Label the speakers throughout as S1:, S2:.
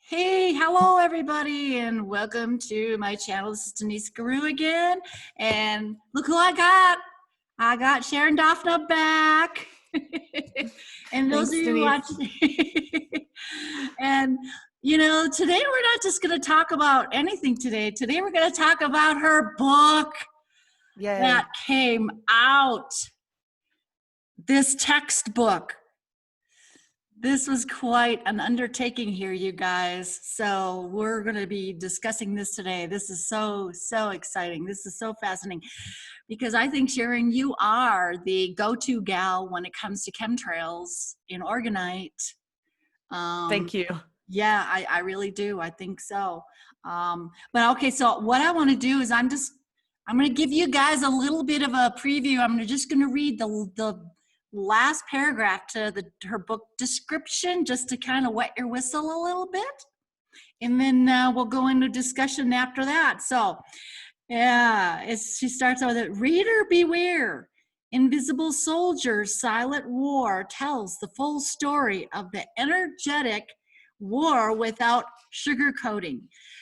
S1: Hey, hello everybody, and welcome to my channel. This is Denise Guru again, and look who I got. I got Sharon Daphna back. And those
S2: Thanks,
S1: of you
S2: Denise.
S1: watching, and today we're not just going to talk about anything today. Today we're going to talk about her book
S2: Yay.
S1: that came out. This textbook. This was quite an undertaking here, you guys. So we're going to be discussing this today. This is so exciting. This is so fascinating because I think, Sharon, you are the go-to gal when it comes to chemtrails in Orgonite.
S2: Thank you.
S1: Yeah, I really do. I think so. But okay, so what I want to do is I'm going to give you guys a little bit of a preview. I'm just going to read the last paragraph to her book description just to kind of wet your whistle a little bit. And then we'll go into discussion after that. So yeah, she starts out with it. Reader beware. Invisible Soldiers, Silent War tells the full story of the energetic war without sugarcoating.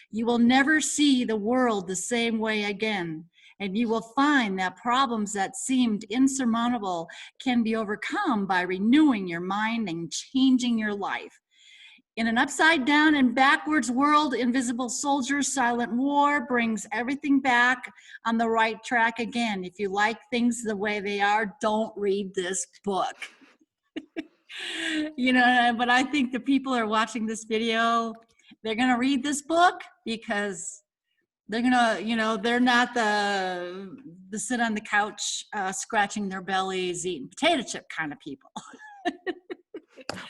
S1: You will never see the world the same way again. And you will find that problems that seemed insurmountable can be overcome by renewing your mind and changing your life. In an upside down and backwards world, Invisible Soldiers, Silent War brings everything back on the right track again. If you like things the way they are, don't read this book. But I think the people are watching this video, they're going to read this book because they're gonna, they're not the sit on the couch scratching their bellies, eating potato chip kind of people.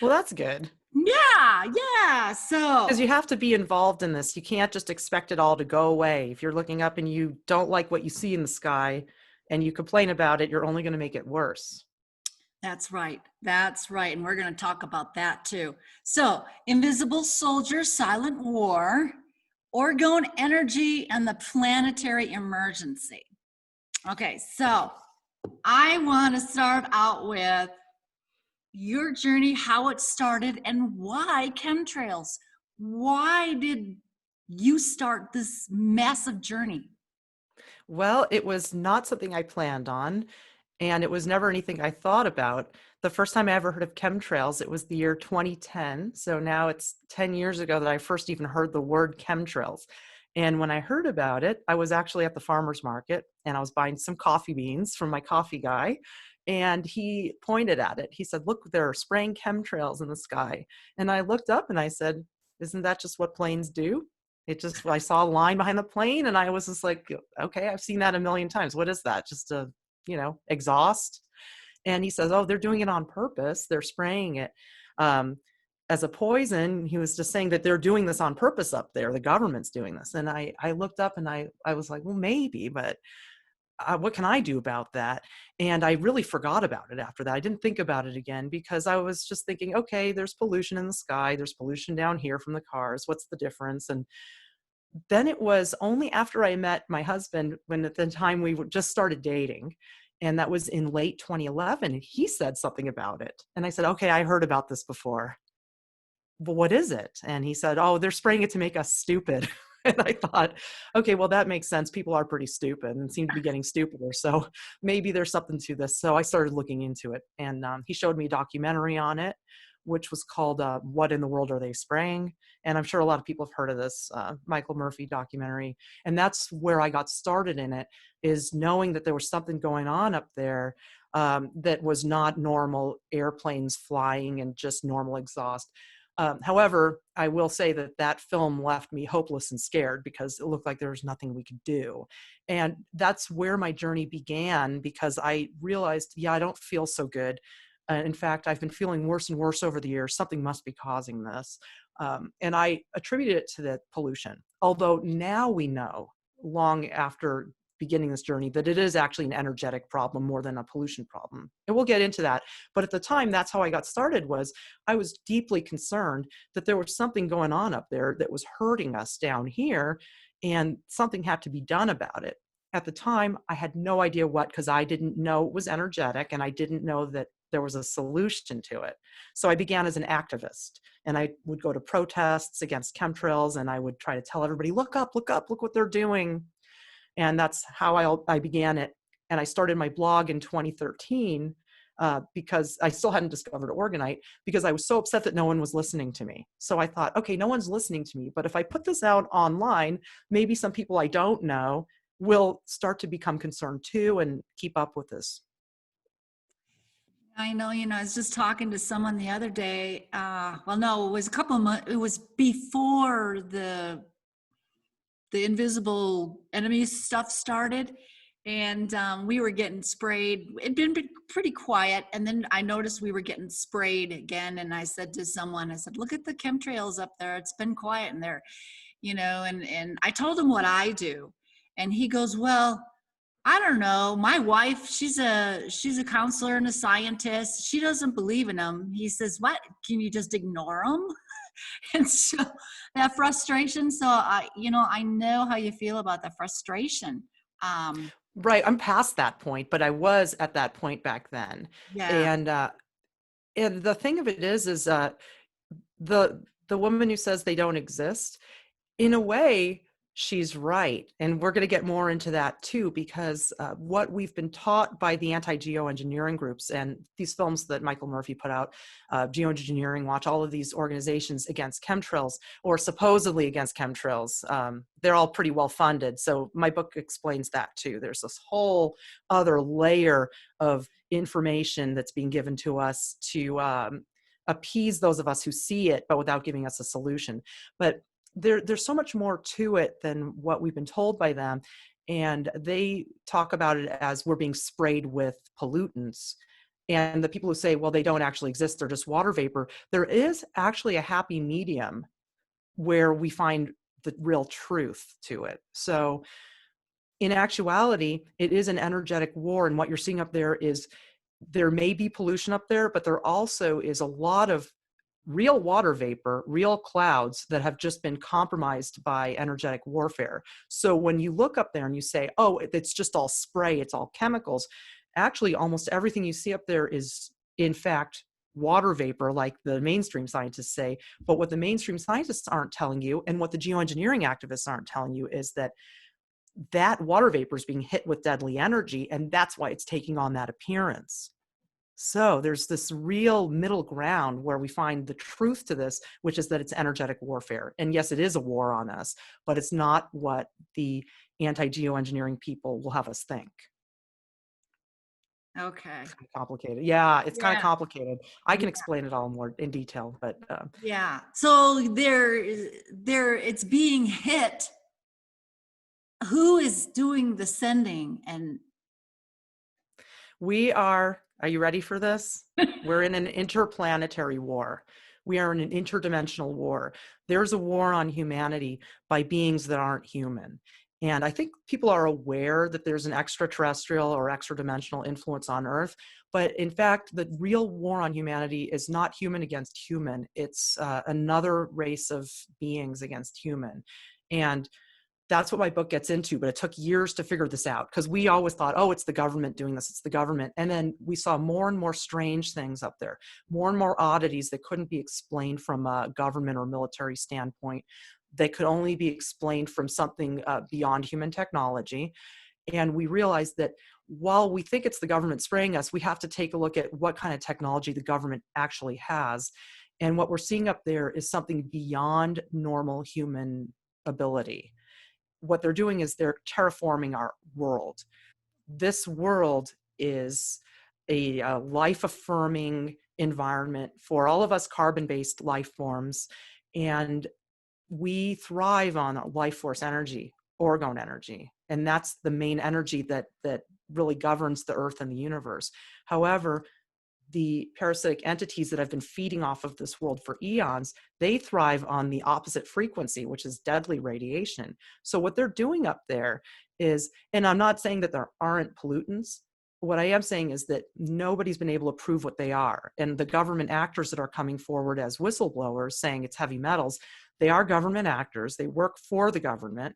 S2: Well, that's good.
S1: Yeah. So
S2: Because you have to be involved in this. You can't just expect it all to go away. If you're looking up and you don't like what you see in the sky and you complain about it, you're only going to make it worse.
S1: That's right. And we're going to talk about that too. So, Invisible Soldiers, Silent War, Orgone Energy, and the Planetary Emergency. Okay, so I want to start out with your journey, how it started, and why chemtrails. Why did you start this massive journey?
S2: Well, it was not something I planned on, and it was never anything I thought about. The first time I ever heard of chemtrails, it was the year 2010. So now it's 10 years ago that I first even heard the word chemtrails. And when I heard about it, I was actually at the farmer's market and I was buying some coffee beans from my coffee guy. And he pointed at it. He said, "Look, they're spraying chemtrails in the sky." And I looked up and I said, "Isn't that just what planes do?" I saw a line behind the plane and I was just like, okay, I've seen that a million times. What is that? Just a, exhaust? And he says, "Oh, they're doing it on purpose. They're spraying it as a poison." He was just saying that they're doing this on purpose up there. The government's doing this. And I looked up and I was like, well, maybe, but what can I do about that? And I really forgot about it after that. I didn't think about it again because I was just thinking, okay, there's pollution in the sky. There's pollution down here from the cars. What's the difference? And then it was only after I met my husband, when at the time we just started dating, and that was in late 2011, and he said something about it. And I said, okay, I heard about this before. But what is it? And he said, oh, they're spraying it to make us stupid. And I thought, okay, well, that makes sense. People are pretty stupid and seem to be getting stupider. So maybe there's something to this. So I started looking into it. And he showed me a documentary on it, which was called What in the World Are They Spraying? And I'm sure a lot of people have heard of this Michael Murphy documentary. And that's where I got started in it, is knowing that there was something going on up there that was not normal airplanes flying and just normal exhaust. However, I will say that that film left me hopeless and scared because it looked like there was nothing we could do. And that's where my journey began, because I realized, I don't feel so good. In fact, I've been feeling worse and worse over the years. Something must be causing this. And I attributed it to the pollution. Although now we know, long after beginning this journey, that it is actually an energetic problem more than a pollution problem. And we'll get into that. But at the time, that's how I got started. Was I was deeply concerned that there was something going on up there that was hurting us down here, and something had to be done about it. At the time, I had no idea what, because I didn't know it was energetic, and I didn't know that there was a solution to it. So I began as an activist, and I would go to protests against chemtrails, and I would try to tell everybody, look up, look what they're doing. And that's how I began it. And I started my blog in 2013 because I still hadn't discovered Orgonite, because I was so upset that no one was listening to me. So I thought, okay, no one's listening to me, but if I put this out online, maybe some people I don't know will start to become concerned too and keep up with this.
S1: I know, I was just talking to someone the other day. Well, no, it was a couple of months. It was before the invisible enemy stuff started, and we were getting sprayed. It'd been pretty quiet, and then I noticed we were getting sprayed again. And I said to someone, I said, "Look at the chemtrails up there. It's been quiet in there, And I told him what I do, and he goes, "Well, I don't know. My wife, she's a counselor and a scientist. She doesn't believe in them." He says, "What? Can you just ignore them?" And so that frustration. So I know how you feel about the frustration.
S2: Right. I'm past that point, but I was at that point back then.
S1: Yeah.
S2: And the thing of it is the woman who says they don't exist, in a way, she's right. And we're going to get more into that too, because what we've been taught by the anti-geoengineering groups and these films that Michael Murphy put out, Geoengineering Watch, all of these organizations against chemtrails, or supposedly against chemtrails, they're all pretty well funded. So my book explains that too. There's this whole other layer of information that's being given to us to appease those of us who see it, but without giving us a solution. But there's so much more to it than what we've been told by them. And they talk about it as we're being sprayed with pollutants. And the people who say, well, they don't actually exist, they're just water vapor, there is actually a happy medium where we find the real truth to it. So in actuality, it is an energetic war. And what you're seeing up there is there may be pollution up there, but there also is a lot of real water vapor, real clouds that have just been compromised by energetic warfare. So when you look up there and you say, oh, it's just all spray, it's all chemicals, actually almost everything you see up there is in fact water vapor, like the mainstream scientists say. But what the mainstream scientists aren't telling you, and what the geoengineering activists aren't telling you, is that that water vapor is being hit with deadly energy, and that's why it's taking on that appearance. So there's this real middle ground where we find the truth to this, which is that it's energetic warfare. And yes, it is a war on us, but it's not what the anti-geoengineering people will have us think.
S1: Okay.
S2: It's kind of complicated. Yeah, it's kind of
S1: Yeah.
S2: complicated. I can explain it all more in detail, but
S1: Yeah. So there, it's being hit. Who is doing the sending? And
S2: are you ready for this? We're in an interplanetary war. We are in an interdimensional war. There's a war on humanity by beings that aren't human. And I think people are aware that there's an extraterrestrial or extra-dimensional influence on Earth. But in fact, the real war on humanity is not human against human. It's another race of beings against human. And that's what my book gets into, but it took years to figure this out, because we always thought, oh, it's the government doing this, it's the government. And then we saw more and more strange things up there, more and more oddities that couldn't be explained from a government or military standpoint. They could only be explained from something beyond human technology. And we realized that while we think it's the government spraying us, we have to take a look at what kind of technology the government actually has. And what we're seeing up there is something beyond normal human ability. What they're doing is they're terraforming our world. This world is a life-affirming environment for all of us carbon-based life forms, and we thrive on life force energy, Orgone energy, and that's the main energy that really governs the Earth and the universe. However, the parasitic entities that have been feeding off of this world for eons, they thrive on the opposite frequency, which is deadly radiation. So what they're doing up there is, and I'm not saying that there aren't pollutants, what I am saying is that nobody's been able to prove what they are. And the government actors that are coming forward as whistleblowers saying it's heavy metals, they are government actors. They work for the government.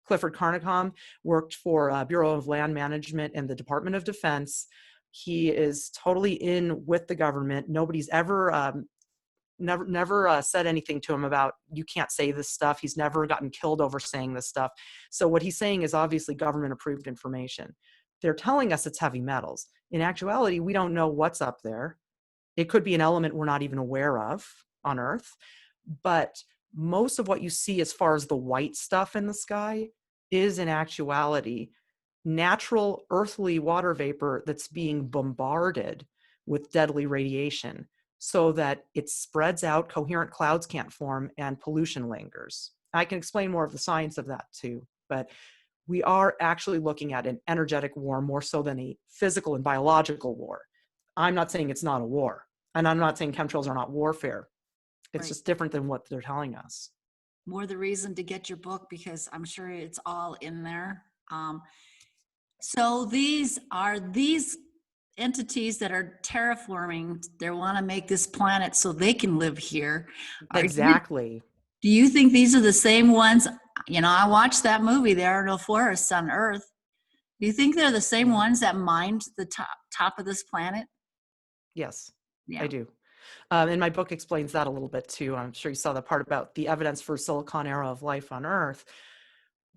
S2: Clifford Carnicom worked for Bureau of Land Management and the Department of Defense. He is totally in with the government. Nobody's ever never said anything to him about, you can't say this stuff. He's never gotten killed over saying this stuff. So what he's saying is obviously government approved information. They're telling us it's heavy metals. In actuality, we don't know what's up there. It could be an element we're not even aware of on Earth. But most of what you see as far as the white stuff in the sky is in actuality natural earthly water vapor that's being bombarded with deadly radiation, so that it spreads out, coherent clouds can't form, and pollution lingers. I can explain more of the science of that too, but we are actually looking at an energetic war more so than a physical and biological war. I'm not saying it's not a war, and I'm not saying chemtrails are not warfare. It's
S1: Right.
S2: just different than what they're telling us.
S1: More the reason to get your book, because I'm sure it's all in there. So these entities that are terraforming. They want to make this planet so they can live here.
S2: Exactly.
S1: Do you think these are the same ones? You know, I watched that movie, There Are No Forests on Earth. Do you think they're the same ones that mined the top of this planet?
S2: Yes, I
S1: Yeah.
S2: do. And my book explains that a little bit too. I'm sure you saw the part about the evidence for Silicon era of life on Earth.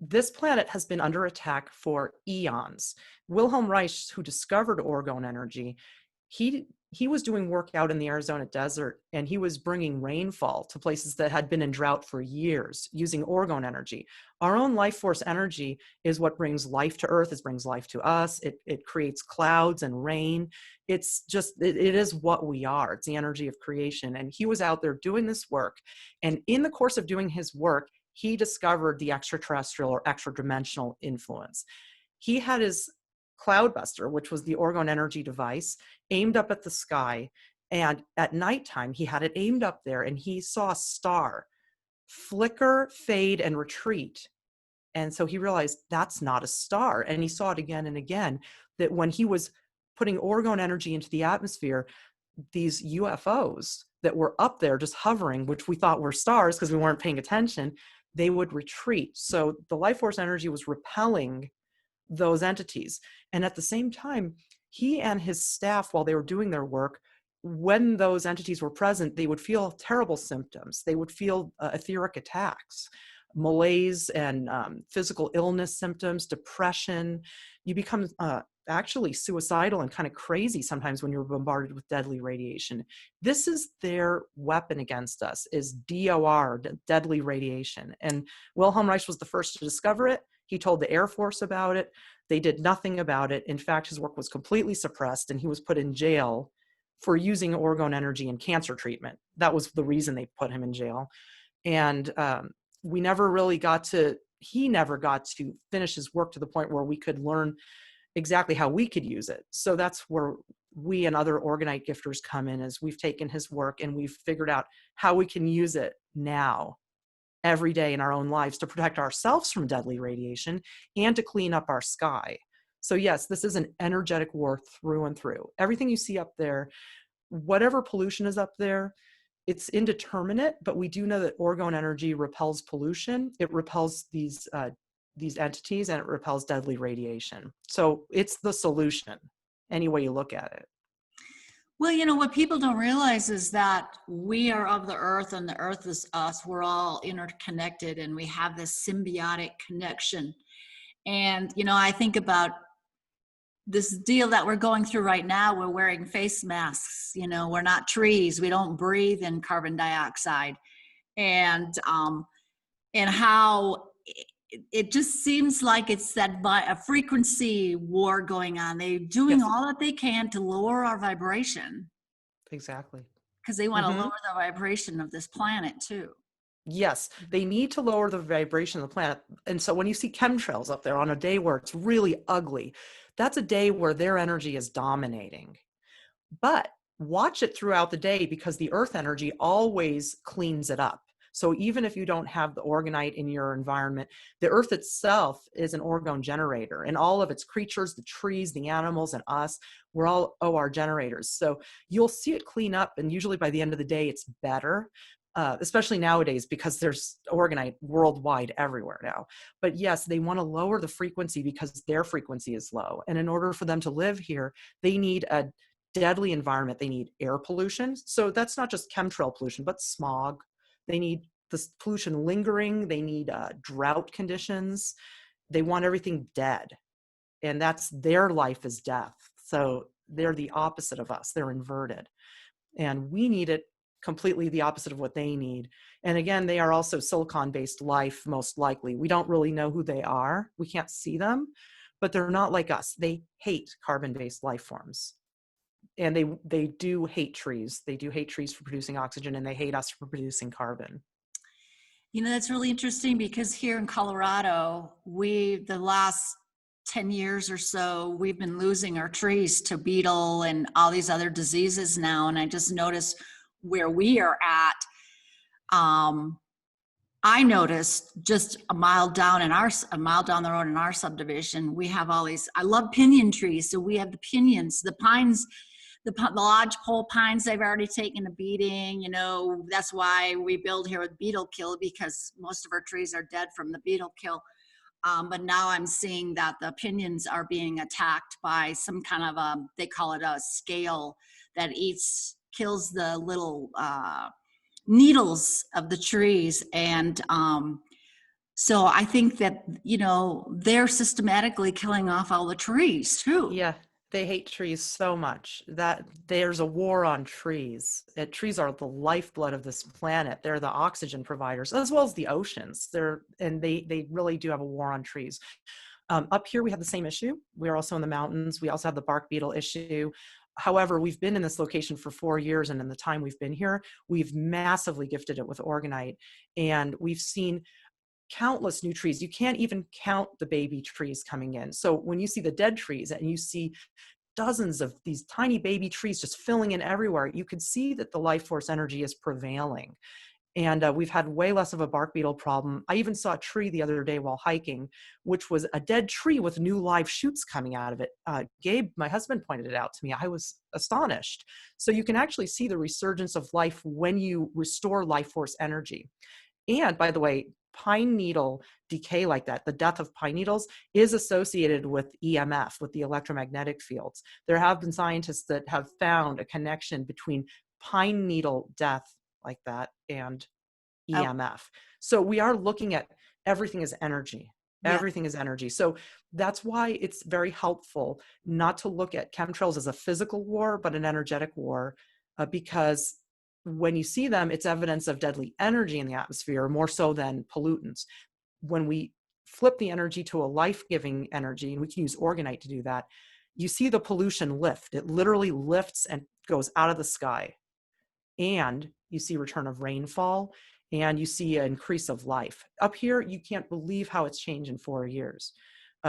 S2: This planet has been under attack for eons. Wilhelm Reich, who discovered Orgone Energy, he was doing work out in the Arizona desert, and he was bringing rainfall to places that had been in drought for years using Orgone Energy. Our own life force energy is what brings life to Earth. It brings life to us. It creates clouds and rain. It's just, it is what we are. It's the energy of creation. And he was out there doing this work. And in the course of doing his work, he discovered the extraterrestrial or extra-dimensional influence. He had his cloudbuster, which was the Orgone Energy device, aimed up at the sky. And at nighttime, he had it aimed up there, and he saw a star flicker, fade, and retreat. And so he realized that's not a star. And he saw it again and again, that when he was putting Orgone Energy into the atmosphere, these UFOs that were up there just hovering, which we thought were stars because we weren't paying attention, they would retreat. So the life force energy was repelling those entities. And at the same time, he and his staff, while they were doing their work, when those entities were present, they would feel terrible symptoms. They would feel etheric attacks, malaise, and physical illness symptoms, depression. You become actually suicidal and kind of crazy sometimes when you're bombarded with deadly radiation. This is their weapon against us, is DOR, deadly radiation. And Wilhelm Reich was the first to discover it. He told the Air Force about it. They did nothing about it. In fact, his work was completely suppressed, and he was put in jail for using Orgone Energy in cancer treatment. That was the reason they put him in jail. And we never really he never got to finish his work to the point where we could learn exactly how we could use it. So that's where we and other Orgonite gifters come in, as we've taken his work and we've figured out how we can use it now, every day in our own lives, to protect ourselves from deadly radiation and to clean up our sky. So yes, this is an energetic war through and through. Everything you see up there, whatever pollution is up there, it's indeterminate, but we do know that Orgone Energy repels pollution. It repels these entities, and it repels deadly radiation. So it's the solution, any way you look at it.
S1: Well, you know, what people don't realize is that we are of the earth and the earth is us. We're all interconnected, and we have this symbiotic connection. And, you know, I think about this deal that we're going through right now. We're wearing face masks. You know, we're not trees. We don't breathe in carbon dioxide. And how it just seems like it's a frequency war going on. They're doing
S2: Yes,
S1: all that they can to lower our vibration,
S2: exactly.
S1: because they want to
S2: Mm-hmm.
S1: lower the vibration of this planet too.
S2: Yes, they need to lower the vibration of the planet. And so when you see chemtrails up there on a day where it's really ugly, that's a day where their energy is dominating. But watch it throughout the day, because the earth energy always cleans it up. So even if you don't have the orgonite in your environment, the earth itself is an orgone generator, and all of its creatures, the trees, the animals, and us, we're all OR generators. So you'll see it clean up, and usually by the end of the day, it's better. especially nowadays because there's Orgonite worldwide everywhere now. But yes, they want to lower the frequency because their frequency is low. And in order for them to live here, they need a deadly environment. They need air pollution. So that's not just chemtrail pollution, but smog. They need this pollution lingering. They need drought conditions. They want everything dead. And that's their life is death. So they're the opposite of us. They're inverted. And we need it completely the opposite of what they need. And again, they are also silicon-based life, most likely. We don't really know who they are. We can't see them, but they're not like us. They hate carbon-based life forms. And they do hate trees. They do hate trees for producing oxygen, and they hate us for producing carbon.
S1: You know, that's really interesting because here in Colorado, the last 10 years or so, we've been losing our trees to beetle and all these other diseases now. And I just noticed where we are at. I noticed just a mile down the road in our subdivision, we have all these, I love pinyon trees. So we have the pinions, the pines, the lodgepole pines, they've already taken a beating. You know, that's why we build here with beetle kill, because most of our trees are dead from the beetle kill. But now I'm seeing that the pinions are being attacked by some kind of they call it a scale that kills the little needles of the trees. And so I think that, you know, they're systematically killing off all the trees too.
S2: Yeah, they hate trees so much that there's a war on trees. Trees are the lifeblood of this planet. They're the oxygen providers, as well as the oceans. They really do have a war on trees. Up here, we have the same issue. We're also in the mountains. We also have the bark beetle issue. However, we've been in this location for 4 years, and in the time we've been here, we've massively gifted it with Orgonite, and we've seen countless new trees. You can't even count the baby trees coming in. So when you see the dead trees and you see dozens of these tiny baby trees just filling in everywhere, you could see that the life force energy is prevailing. And we've had way less of a bark beetle problem. I even saw a tree the other day while hiking, which was a dead tree with new live shoots coming out of it. Gabe, my husband, pointed it out to me. I was astonished. So you can actually see the resurgence of life when you restore life force energy. And by the way, pine needle decay like that, the death of pine needles, is associated with EMF, with the electromagnetic fields. There have been scientists that have found a connection between pine needle death like that and EMF. So we are looking at everything as energy.
S1: Yeah.
S2: Everything is energy. So that's why it's very helpful not to look at chemtrails as a physical war, but an energetic war, because when you see them, it's evidence of deadly energy in the atmosphere, more so than pollutants. When we flip the energy to a life-giving energy, and we can use Orgonite to do that, you see the pollution lift. It literally lifts and goes out of the sky. And you see return of rainfall, and you see an increase of life. Up here, you can't believe how it's changed in 4 years.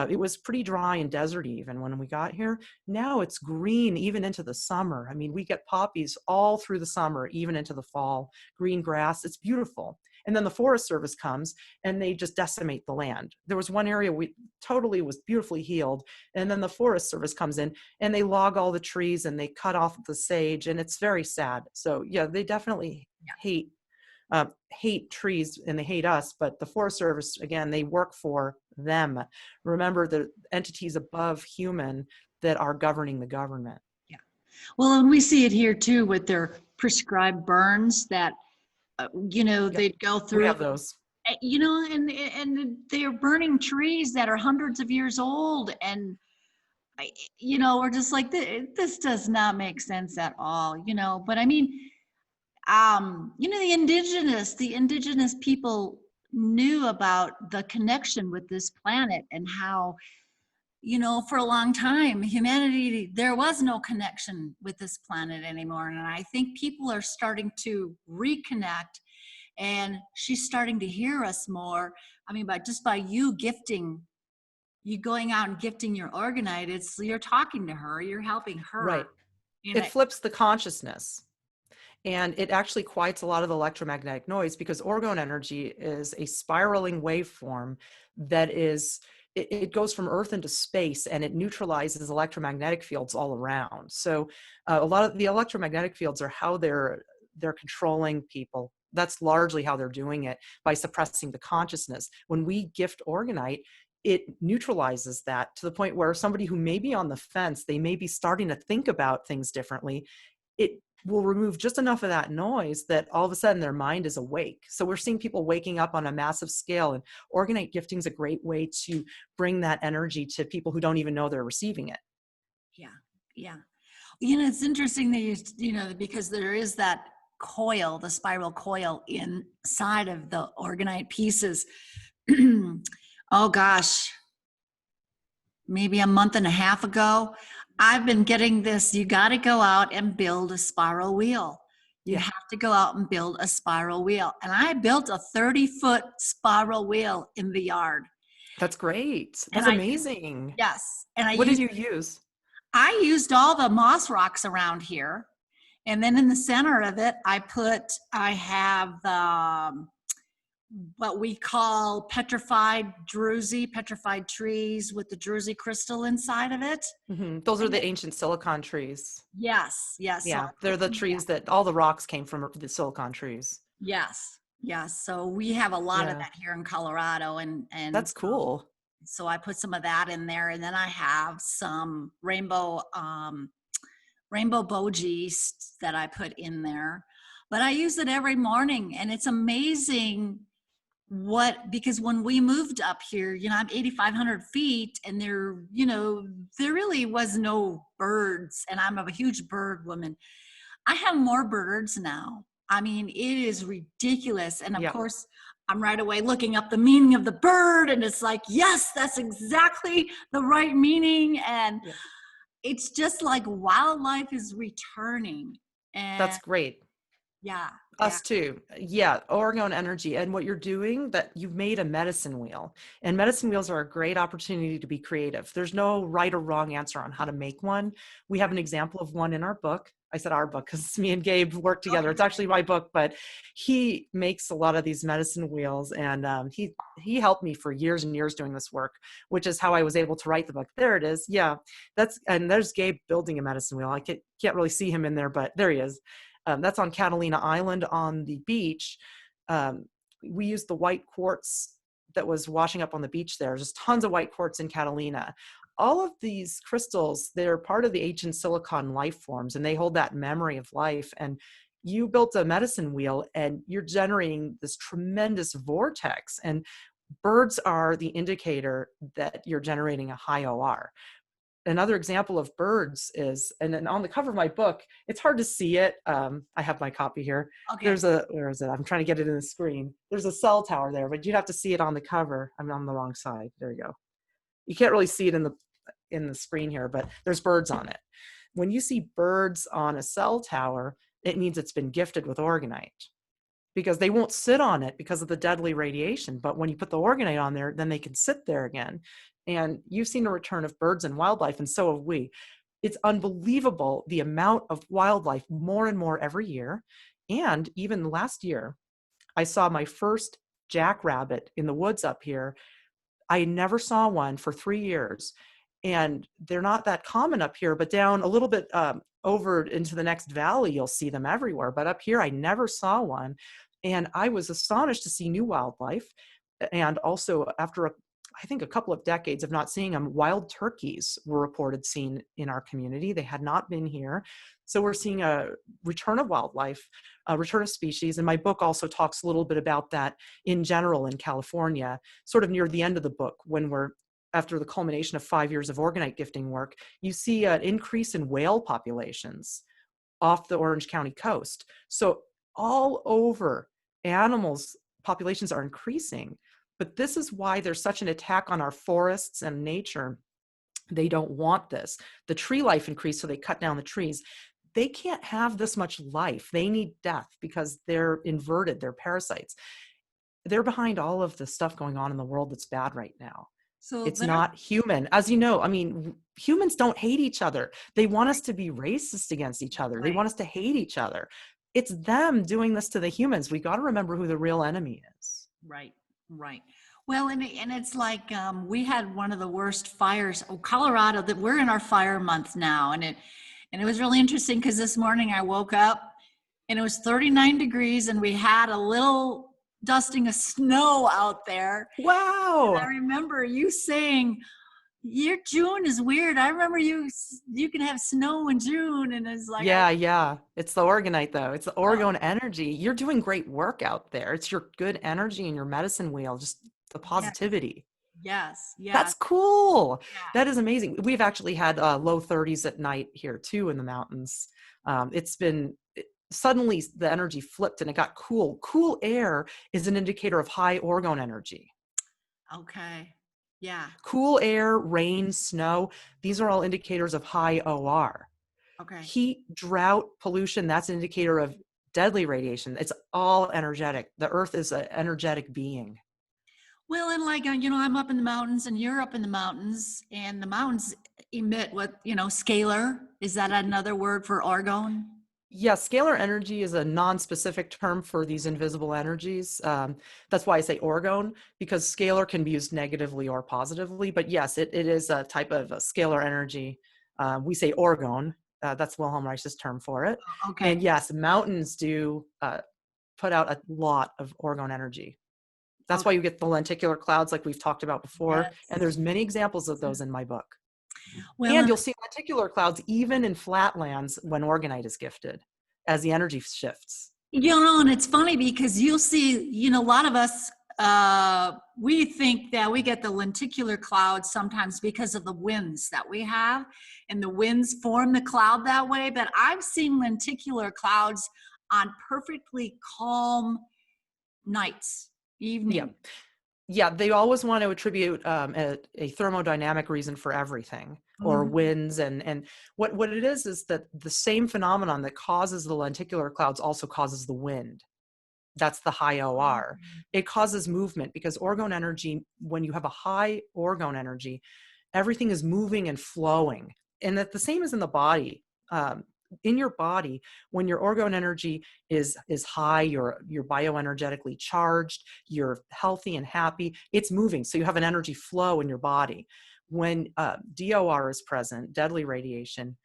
S2: It was pretty dry and deserty even when we got here. Now it's green even into the summer. I mean, we get poppies all through the summer, even into the fall, green grass. It's beautiful. And then the Forest Service comes and they just decimate the land. There was one area we totally was beautifully healed. And then the Forest Service comes in and they log all the trees and they cut off the sage, and it's very sad. So yeah, they definitely hate trees and they hate us, but the Forest Service, again, they work for them. Remember, the entities above human that are governing the government.
S1: Yeah. Well, and we see it here too with their prescribed burns that, you know, they'd go through.
S2: We have those.
S1: You know, and they're burning trees that are hundreds of years old, and you know, we're just like, this does not make sense at all, you know. But I mean, you know, the indigenous people knew about the connection with this planet, and how, you know, for a long time, humanity, there was no connection with this planet anymore. And I think people are starting to reconnect, and she's starting to hear us more. I mean, by you going out and gifting your Orgonite, you're talking to her, you're helping her.
S2: Right.
S1: And
S2: it flips the consciousness. And it actually quiets a lot of the electromagnetic noise, because Orgone energy is a spiraling waveform that it goes from Earth into space, and it neutralizes electromagnetic fields all around. So a lot of the electromagnetic fields are how they're controlling people. that's largely how they're doing it, by suppressing the consciousness. When we gift Orgonite, it neutralizes that to the point where somebody who may be on the fence, they may be starting to think about things differently. It will remove just enough of that noise that all of a sudden their mind is awake. So we're seeing people waking up on a massive scale, and Orgonite gifting is a great way to bring that energy to people who don't even know they're receiving it.
S1: Yeah. Yeah. It's interesting that because there is that coil, the spiral coil inside of the Orgonite pieces. Oh gosh, maybe a month and a half ago, I've been getting this, you got to go out and build a spiral wheel. You have to go out and build a spiral wheel. And I built a 30-foot spiral wheel in the yard.
S2: That's great. That's amazing.
S1: Yes.
S2: What did you use?
S1: I used all the moss rocks around here. And then in the center of it, I have the, what we call petrified trees with the druzy crystal inside of it.
S2: Mm-hmm. Those are the ancient silicon trees.
S1: Yes. Yes.
S2: Yeah. They're the trees that all the rocks came from, the silicon trees.
S1: Yes. Yes. So we have a lot of that here in Colorado, and
S2: that's cool.
S1: So I put some of that in there, and then I have some rainbow bogeys that I put in there. But I use it every morning, and it's amazing because when we moved up here, I'm 8,500 feet, and there really was no birds, and I'm a huge bird woman. I have more birds now. I mean, it is ridiculous. And of course, I'm right away looking up the meaning of the bird, and it's like, yes, that's exactly the right meaning. And it's just like wildlife is returning. And
S2: that's great.
S1: Yeah.
S2: Us too. Yeah. Orgone Energy. And what you're doing, that you've made a medicine wheel, and medicine wheels are a great opportunity to be creative. There's no right or wrong answer on how to make one. We have an example of one in our book. I said our book because me and Gabe work together. It's actually my book, but he makes a lot of these medicine wheels, and he helped me for years and years doing this work, which is how I was able to write the book. There it is. Yeah. And there's Gabe building a medicine wheel. I can't really see him in there, but there he is. That's on Catalina Island on the beach. We used the white quartz that was washing up on the beach there. There's tons of white quartz in Catalina. All of these crystals, they're part of the ancient silicon life forms, and they hold that memory of life. And you built a medicine wheel, and you're generating this tremendous vortex. And birds are the indicator that you're generating a high OR. Another example of birds is, and then on the cover of my book, it's hard to see it. I have my copy here. Okay. Where is it? I'm trying to get it in the screen. There's a cell tower there, but you'd have to see it on the cover. I'm on the wrong side. There you go. You can't really see it in the screen here, but there's birds on it. When you see birds on a cell tower, it means it's been gifted with Orgonite, because they won't sit on it because of the deadly radiation. But when you put the Orgonite on there, then they can sit there again. And you've seen a return of birds and wildlife, and so have we. It's unbelievable the amount of wildlife, more and more every year. And even last year, I saw my first jackrabbit in the woods up here. I never saw one for 3 years. And they're not that common up here, but down a little bit over into the next valley, you'll see them everywhere. But up here, I never saw one. And I was astonished to see new wildlife. And also, after I think a couple of decades of not seeing them, wild turkeys were reported seen in our community. They had not been here. So we're seeing a return of wildlife, a return of species. And my book also talks a little bit about that in general in California, sort of near the end of the book, when we're after the culmination of 5 years of Orgonite gifting work. You see an increase in whale populations off the Orange County coast. So all over, animals populations are increasing. But this is why there's such an attack on our forests and nature. They don't want this. The tree life increased, so they cut down the trees. They can't have this much life. They need death because they're inverted, they're parasites. They're behind all of the stuff going on in the world that's bad right now. So it's not human. As you know, I mean, humans don't hate each other. They want us to be racist against each other. They want us to hate each other. It's them doing this to the humans. We got to remember who the real enemy is.
S1: Right. Right. Well, and it's like we had one of the worst fires. Colorado, that we're in our fire month now, and it was really interesting because this morning I woke up and it was 39 degrees, and we had a little dusting of snow out there. And I
S2: Wow.
S1: remember you saying, your June is weird. I remember you can have snow in June, and it's like,
S2: Yeah, yeah. It's the Orgonite though. It's the Orgone Energy. You're doing great work out there. It's your good energy and your medicine wheel, just the
S1: yeah,
S2: positivity.
S1: yes,
S2: That's
S1: yes,
S2: cool.
S1: yeah.
S2: That is amazing. We've actually had low 30s at night here too in the mountains. It's been suddenly the energy flipped and it got cool. Cool air is an indicator of high orgone energy.
S1: Okay, yeah,
S2: Cool air, rain, snow, these are all indicators of high OR.
S1: okay.
S2: Heat, drought, pollution, that's an indicator of deadly radiation. It's all energetic. The earth is an energetic being.
S1: Well, and like, I'm up in the mountains and you're up in the mountains, and the mountains emit what, scalar. Is that another word for orgone?
S2: Yeah, scalar energy is a non-specific term for these invisible energies. That's why I say orgone, because scalar can be used negatively or positively. But yes, it is a type of a scalar energy. We say orgone. That's Wilhelm Reich's term for it.
S1: Okay.
S2: And yes, mountains do put out a lot of orgone energy. That's
S1: Okay.
S2: why you get the lenticular clouds like we've talked about before. And
S1: Yes.
S2: there's many examples of those in my book.
S1: Well,
S2: And you'll see lenticular clouds even in flatlands when Orgonite is gifted as the energy shifts.
S1: and it's funny because you'll see, a lot of us, we think that we get the lenticular clouds sometimes because of the winds that we have, and the winds form the cloud that way. But I've seen lenticular clouds on perfectly calm nights,
S2: Yeah.
S1: evening.
S2: Yeah, they always want to attribute a thermodynamic reason for everything, or
S1: Mhm.
S2: winds, and what it is that the same phenomenon that causes the lenticular clouds also causes the wind. That's the high OR. It causes movement because orgone energy, when you have a high orgone energy, everything is moving and flowing. And that the same is in the body. In your body, when your orgone energy is high, you're bioenergetically charged, you're healthy and happy, it's moving. So you have an energy flow in your body. When DOR is present, deadly radiation,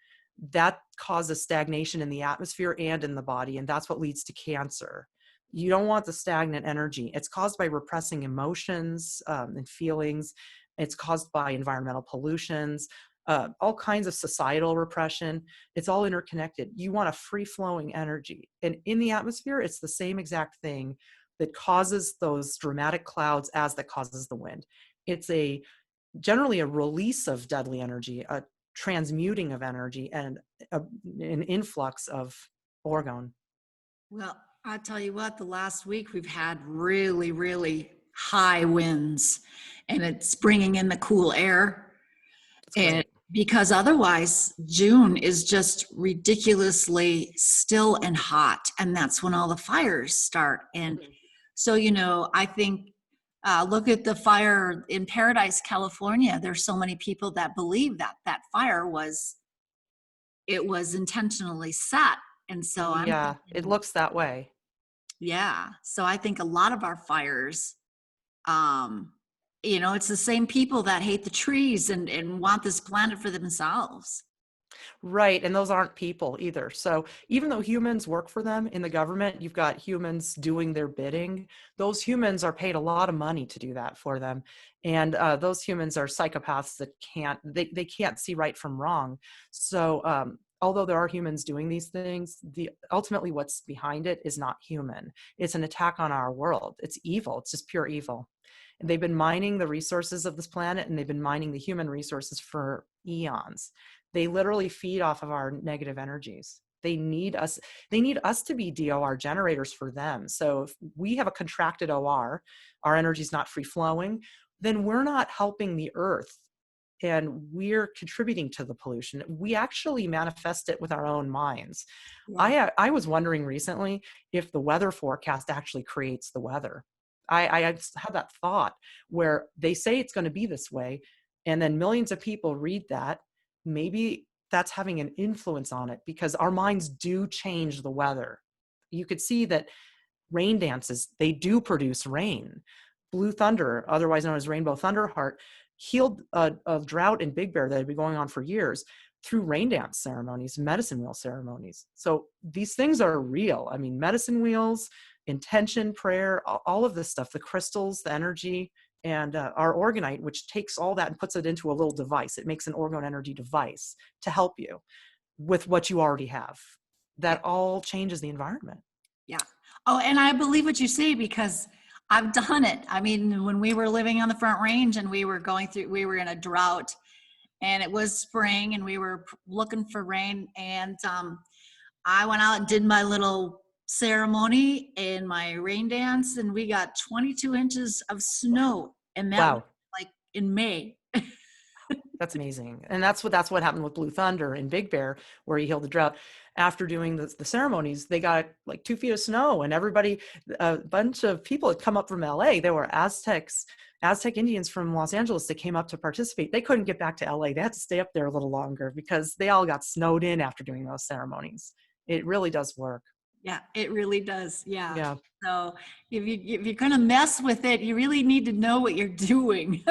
S2: that causes stagnation in the atmosphere and in the body, and that's what leads to cancer. You don't want the stagnant energy. It's caused by repressing emotions and feelings. It's caused by environmental pollutions, all kinds of societal repression. It's all interconnected. You want a free-flowing energy. And in the atmosphere, it's the same exact thing that causes those dramatic clouds as that causes the wind. It's generally a release of deadly energy, a transmuting of energy, and an influx of orgone.
S1: Well, I tell you what, the last week we've had really, really high winds, and it's bringing in the cool air.
S2: It's
S1: And
S2: great.
S1: because otherwise, June is just ridiculously still and hot, and that's when all the fires start. And
S2: Mhm.
S1: so, I think, look at the fire in Paradise, California. There's so many people that believe that that fire was intentionally set. And so I'm
S2: Yeah, it
S1: thinking,
S2: looks that way.
S1: yeah. So I think a lot of our fires, um, it's the same people that hate the trees and want this planet for themselves.
S2: Right, and those aren't people either. So even though humans work for them in the government, you've got humans doing their bidding. Those humans are paid a lot of money to do that for them, and those humans are psychopaths that they can't see right from wrong. So although there are humans doing these things, ultimately what's behind it is not human. It's an attack on our world. It's evil. It's just pure evil. And they've been mining the resources of this planet, and they've been mining the human resources for eons. They literally feed off of our negative energies. They need us to be DOR generators for them. So if we have a contracted OR, our energy is not free flowing, then we're not helping the earth, and we're contributing to the pollution. We actually manifest it with our own minds.
S1: Yeah.
S2: I was wondering recently if the weather forecast actually creates the weather. I just had that thought where they say it's going to be this way, and then millions of people read that. Maybe that's having an influence on it because our minds do change the weather. You could see that rain dances, they do produce rain. Blue thunder, otherwise known as rainbow thunderheart, healed a drought in Big Bear that had been going on for years. through rain dance ceremonies, medicine wheel ceremonies. So these things are real. I mean, medicine wheels, intention, prayer, all of this stuff, the crystals, the energy, and our Orgonite, which takes all that and puts it into a little device. It makes an Orgone Energy device to help you with what you already have.
S1: Yeah.
S2: That all changes the environment.
S1: Yeah. Oh, and I believe what you say because I've done it. I mean, when we were living on the Front Range and we were in a drought and it was spring and we were looking for rain. And I went out and did my little ceremony and my rain dance, and we got 22 inches of snow. And that was
S2: Wow.
S1: like in May.
S2: That's amazing. And that's what happened with Blue Thunder in Big Bear, where he healed the drought. After doing the ceremonies, they got like 2 feet of snow, and everybody, a bunch of people had come up from LA. There were Aztec Indians from Los Angeles that came up to participate. They couldn't get back to LA. They had to stay up there a little longer because they all got snowed in after doing those ceremonies. It really does work.
S1: Yeah, it really does. Yeah.
S2: Yeah.
S1: So if you're going to mess with it, you really need to know what you're doing.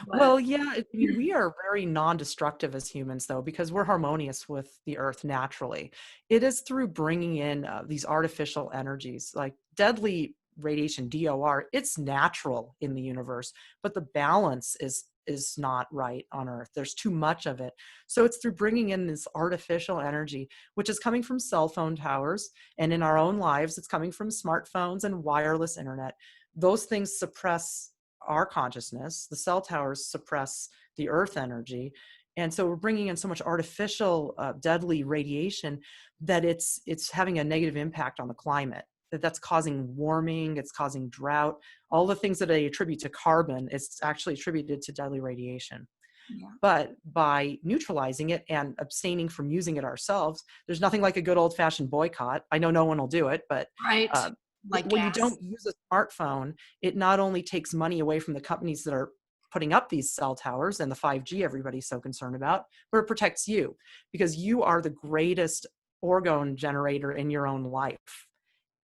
S1: But
S2: Well, yeah, I mean, we are very non-destructive as humans, though, because we're harmonious with the earth naturally. It is through bringing in these artificial energies, like deadly radiation, DOR. It's natural in the universe, but the balance is not right on Earth. There's too much of it. So it's through bringing in this artificial energy, which is coming from cell phone towers, and in our own lives, it's coming from smartphones and wireless internet. Those things suppress our consciousness. The cell towers suppress the earth energy, and so we're bringing in so much artificial deadly radiation that it's having a negative impact on the climate. That's causing warming, it's causing drought. All the things that they attribute to carbon, it's actually attributed to deadly radiation.
S1: yeah,
S2: But by neutralizing it and abstaining from using it ourselves, there's nothing like a good old-fashioned boycott. I know no one will do it, but
S1: right.
S2: uh,
S1: Like
S2: when you
S1: gas.
S2: don't use a smartphone, it not only takes money away from the companies that are putting up these cell towers and the 5G everybody's so concerned about, but it protects you because you are the greatest orgone generator in your own life.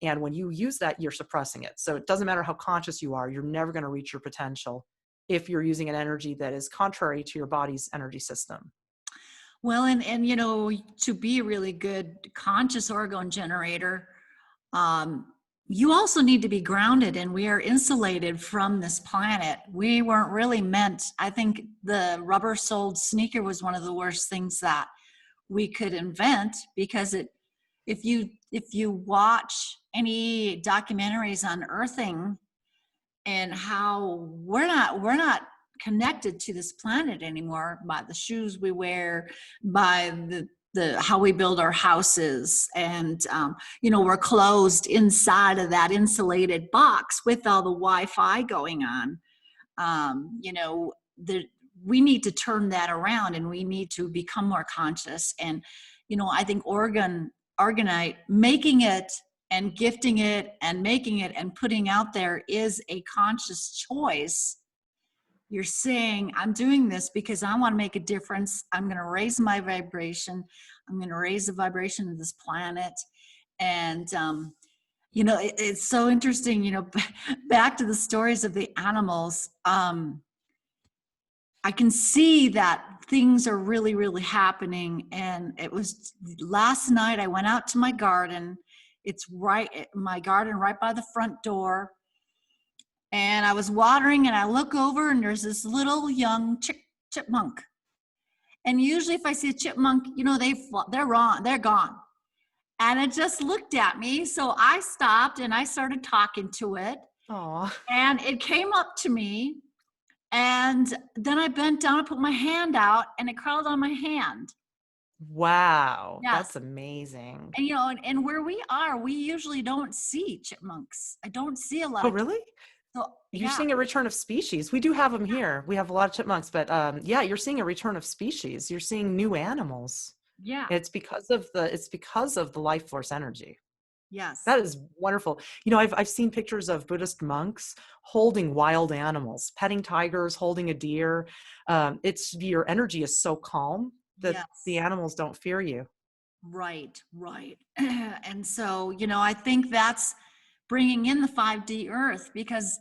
S2: And when you use that, you're suppressing it. So it doesn't matter how conscious you are, you're never going to reach your potential if you're using an energy that is contrary to your body's energy system.
S1: Well, and you know, to be a really good conscious orgone generator, um, you also need to be grounded, and we are insulated from this planet. We weren't really meant. I think the rubber-soled sneaker was one of the worst things that we could invent because if you watch any documentaries on earthing and how we're not connected to this planet anymore by the shoes we wear, by the how we build our houses, and you know, we're closed inside of that insulated box with all the Wi-Fi going on. You know, we need to turn that around, and we need to become more conscious. And you know, I think Orgonite, making it and gifting it and making it and putting out there is a conscious choice. You're saying, I'm doing this because I want to make a difference. I'm going to raise my vibration. I'm going to raise the vibration of this planet. And you know, it's so interesting, you know, back to the stories of the animals. I can see that things are really, really happening. And it was last night I went out to my garden. It's my garden right by the front door. And I was watering, and I look over and there's this little young chipmunk. And usually if I see a chipmunk, you know, they're gone. And it just looked at me. So I stopped and I started talking to it.
S2: Aw.
S1: And it came up to me. And then I bent down and put my hand out, and it crawled on my hand.
S2: Wow,
S1: Yes.
S2: that's amazing.
S1: And, you know, and where we are, we usually don't see chipmunks. I don't see a lot
S2: Oh,
S1: of,
S2: really?
S1: so
S2: You're
S1: yeah,
S2: seeing a return of species. We do have them here. We have a lot of chipmunks, but yeah, you're seeing a return of species. You're seeing new animals.
S1: yeah,
S2: It's because of the life force energy.
S1: yes,
S2: That is wonderful. You know, I've seen pictures of Buddhist monks holding wild animals, petting tigers, holding a deer. It's your energy is so calm that the
S1: yes,
S2: animals don't fear you.
S1: right, right. And so, you know, I think that's bringing in the 5D earth because,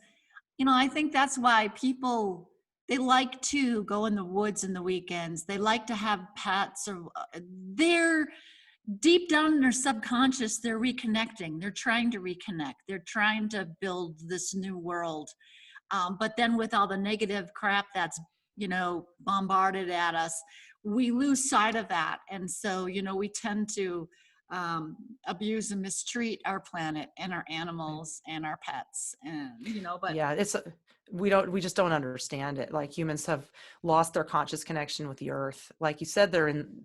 S1: you know, I think that's why people, they like to go in the woods in the weekends. They like to have pets, or they're deep down in their subconscious, they're reconnecting. They're trying to reconnect. They're trying to build this new world. But then with all the negative crap that's, bombarded at us, we lose sight of that. And so, we tend to abuse and mistreat our planet and our animals and our pets. And, but
S2: Yeah, we just don't understand it. Like, humans have lost their conscious connection with the earth. Like you said,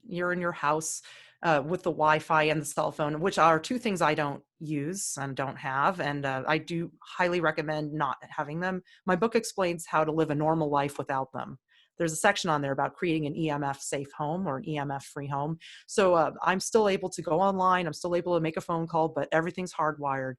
S2: you're in your house with the Wi-Fi and the cell phone, which are two things I don't use and don't have. And I do highly recommend not having them. My book explains how to live a normal life without them. There's a section on there about creating an EMF safe home or an EMF free home. So I'm still able to go online. I'm still able to make a phone call, but everything's hardwired.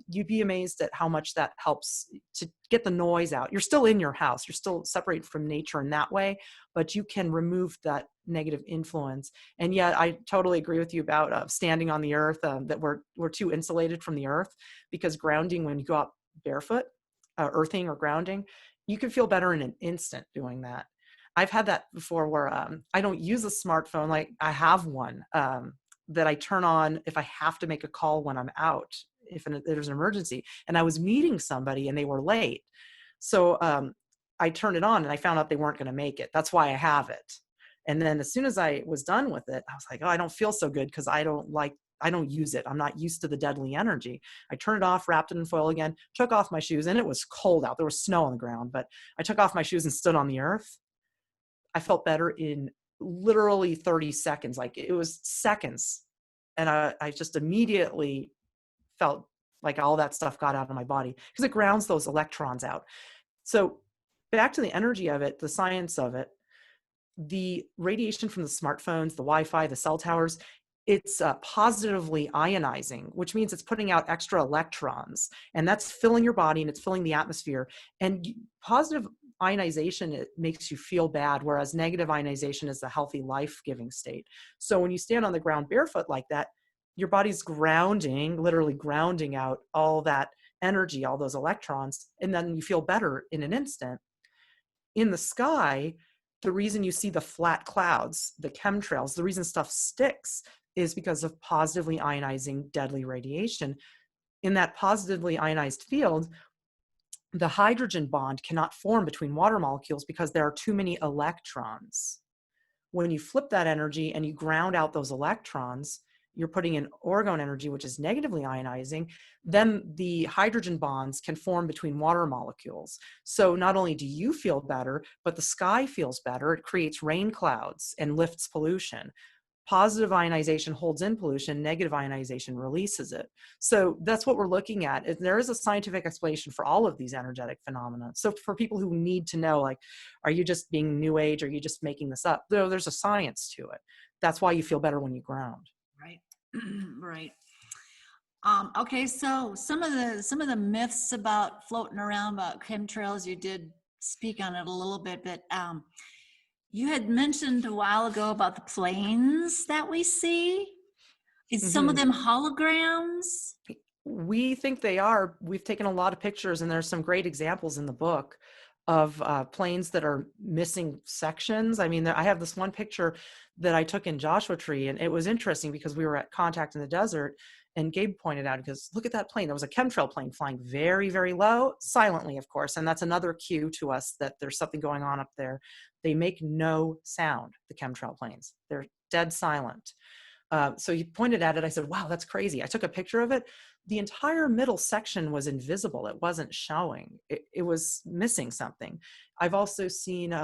S2: You'd be amazed at how much that helps to get the noise out. You're still in your house. You're still separated from nature in that way, but you can remove that negative influence. And yet I totally agree with you about standing on the earth, that we're too insulated from the earth, because grounding, when you go out barefoot, earthing or grounding, you can feel better in an instant doing that. I've had that before where I don't use a smartphone. Like, I have one that I turn on if I have to make a call when I'm out, if there's an emergency. And I was meeting somebody and they were late. So I turned it on and I found out they weren't going to make it. That's why I have it. And then as soon as I was done with it, I was like, oh, I don't feel so good because I don't use it. I'm not used to the deadly energy. I turned it off, wrapped it in foil again, took off my shoes, and it was cold out. There was snow on the ground, but I took off my shoes and stood on the earth. I felt better in literally 30 seconds. Like, it was seconds. And I just immediately felt like all that stuff got out of my body, because it grounds those electrons out. So back to the energy of it, the science of it, the radiation from the smartphones, the Wi-Fi, the cell towers, it's positively ionizing, which means it's putting out extra electrons, and that's filling your body and it's filling the atmosphere. And positive ionization, it makes you feel bad, whereas negative ionization is the healthy, life-giving state. So when you stand on the ground barefoot like that, your body's grounding, literally grounding out all that energy, all those electrons, and then you feel better in an instant. In the sky, the reason you see the flat clouds, the chemtrails, the reason stuff sticks is because of positively ionizing deadly radiation. In that positively ionized field, the hydrogen bond cannot form between water molecules because there are too many electrons. When you flip that energy and you ground out those electrons, you're putting in orgone energy, which is negatively ionizing, then the hydrogen bonds can form between water molecules. So not only do you feel better, but the sky feels better. It creates rain clouds and lifts pollution. Positive ionization holds in pollution, negative ionization releases it. So that's what we're looking at. There is a scientific explanation for all of these energetic phenomena. So for people who need to know, like, are you just being new age? Or are you just making this up? There's a science to it. That's why you feel better when you ground.
S1: right. Right. Okay, so some of the myths about floating around about chemtrails, you did speak on it a little bit, but you had mentioned a while ago about the planes that we see. Is some of
S2: Mm-hmm.
S1: them holograms?
S2: We think they are. We've taken a lot of pictures, and there's some great examples in the book of planes that are missing sections. I mean, I have this one picture that I took in Joshua Tree, and it was interesting because we were at contact in the desert, and Gabe pointed out, because look at that plane. There was a chemtrail plane flying very, very low, silently, of course, and that's another cue to us that there's something going on up there. They make no sound, the chemtrail planes. They're dead silent. So he pointed at it. I said, wow, that's crazy. I took a picture of it. The entire middle section was invisible. It wasn't showing. It was missing something. I've also seen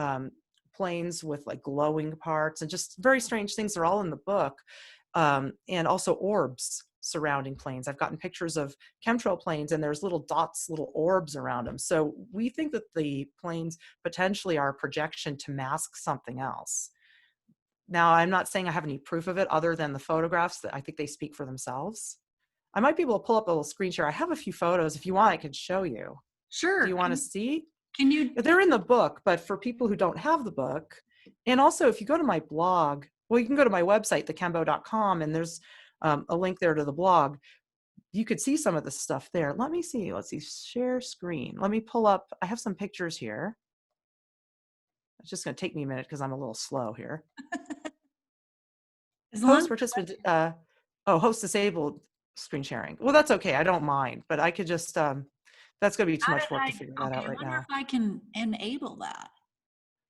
S2: planes with like glowing parts and just very strange things. They're all in the book. And also orbs surrounding planes. I've gotten pictures of chemtrail planes and there's little dots, little orbs around them. So we think that the planes potentially are a projection to mask something else. Now, I'm not saying I have any proof of it other than the photographs that I think they speak for themselves. I might be able to pull up a little screen share. I have a few photos. If you want, I could show you.
S1: Sure.
S2: Do you want to see?
S1: Can you?
S2: They're in the book, but for people who don't have the book, and also if you go to my blog, well, you can go to my website, thechembo.com, and there's a link there to the blog. You could see some of the stuff there. Let me see. Let's see. Share screen. Let me pull up. I have some pictures here. It's just going to take me a minute because I'm a little slow here.
S1: As long
S2: Host participant, host disabled screen sharing. Well, that's okay. I don't mind, but I could just, that's going to be too much work to figure that out
S1: I
S2: right
S1: wonder
S2: now.
S1: if I can enable that.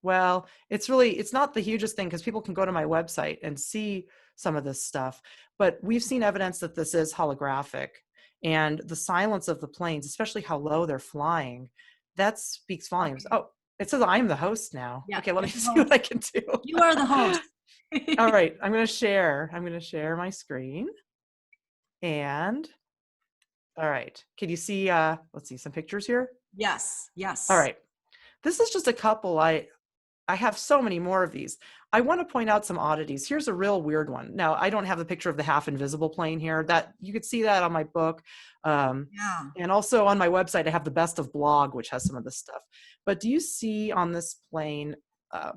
S2: Well, it's not the hugest thing because people can go to my website and see some of this stuff, but we've seen evidence that this is holographic, and the silence of the planes, especially how low they're flying, that speaks volumes.
S1: Okay.
S2: Oh, it says I'm the host now.
S1: Yeah,
S2: Okay, let me
S1: you're the
S2: see what
S1: host.
S2: I can do.
S1: You are the host.
S2: All right, I'm going to share my screen. And all right, can you see, let's see some pictures here?
S1: Yes,
S2: All
S1: yes.
S2: right, this is just a couple. I have so many more of these. I want to point out some oddities. Here's a real weird one. Now, I don't have the picture of the half invisible plane here. That you could see that on my book.
S1: Yeah,
S2: And also on my website, I have the best of blog, which has some of this stuff. But do you see on this plane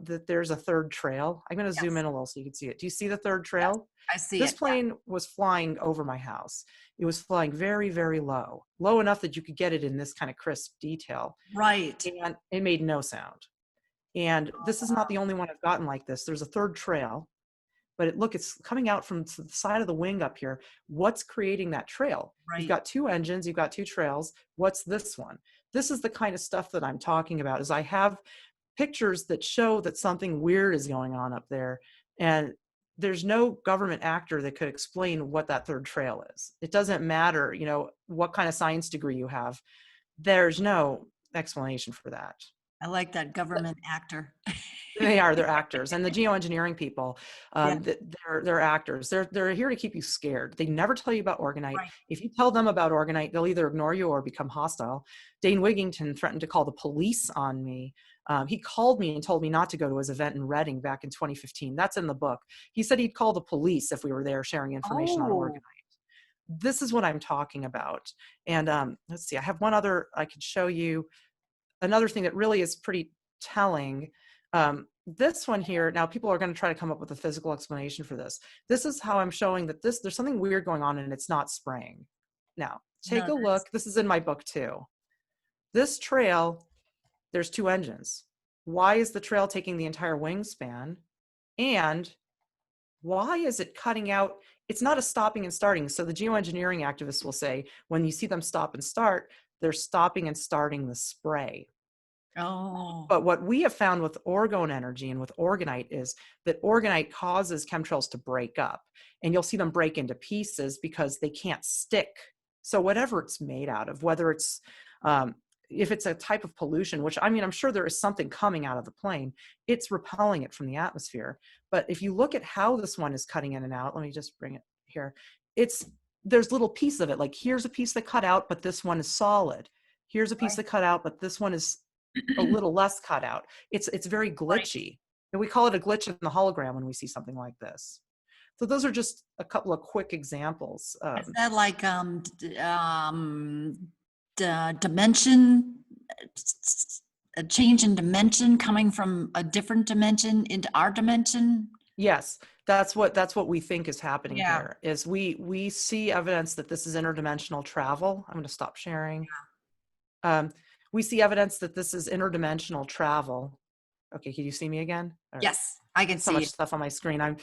S2: that there's a third trail? I'm going to zoom
S1: yes,
S2: in a little so you can see it. Do you see the third
S1: yes.
S2: trail?
S1: I see
S2: This
S1: it. Yeah.
S2: plane was flying over my house. It was flying very, very low, low enough that you could get it in this kind of crisp detail.
S1: Right.
S2: And it made no sound. And this is not the only one I've gotten like this. There's a third trail, but look, it's coming out from the side of the wing up here. What's creating that trail? You've
S1: Right.
S2: got two engines, you've got two trails. What's this one? This is the kind of stuff that I'm talking about. Is I have pictures that show that something weird is going on up there, and there's no government actor that could explain what that third trail is. It doesn't matter, what kind of science degree you have. There's no explanation for that.
S1: I like that government actor.
S2: They're actors, and the geoengineering people,
S1: Yeah.
S2: they're actors. They're here to keep you scared. They never tell you about Orgonite.
S1: Right.
S2: If you tell them about Orgonite, they'll either ignore you or become hostile. Dane Wigington threatened to call the police on me. He called me and told me not to go to his event in Reading back in 2015. That's in the book. He said he'd call the police if we were there sharing information on
S1: Oh,
S2: Orgonite. This is what I'm talking about. And let's see, I have one other I could show you. Another thing that really is pretty telling, this one here, now people are going to try to come up with a physical explanation for this. This is how I'm showing that there's something weird going on and it's not spraying. Now, take
S1: no,
S2: a
S1: that's
S2: look. This is in my book too. This trail, there's two engines. Why is the trail taking the entire wingspan? And why is it cutting out? It's not a stopping and starting. So the geoengineering activists will say, when you see them stop and start, they're stopping and starting the spray.
S1: oh,
S2: But what we have found with Orgone Energy and with Orgonite is that Orgonite causes chemtrails to break up, and you'll see them break into pieces because they can't stick. So whatever it's made out of, whether it's, if it's a type of pollution, which I'm sure there is something coming out of the plane, it's repelling it from the atmosphere. But if you look at how this one is cutting in and out, let me just bring it here. There's little pieces of it. Like here's a piece that cut out, but this one is solid. Here's a piece
S1: right.
S2: that cut out, but this one is a little less cut out. It's very
S1: Right.
S2: glitchy. And we call it a glitch in the hologram when we see something like this. So those are just a couple of quick examples.
S1: Is that like dimension, a change in dimension coming from a different dimension into our dimension?
S2: Yes, that's what we think is happening
S1: Yeah.
S2: here. Is we see evidence that this is interdimensional travel. I'm going to stop sharing. We see evidence that this is interdimensional travel. Okay, can you see me again? All right.
S1: Yes, I can
S2: So
S1: see
S2: much
S1: it.
S2: stuff on my screen. I'm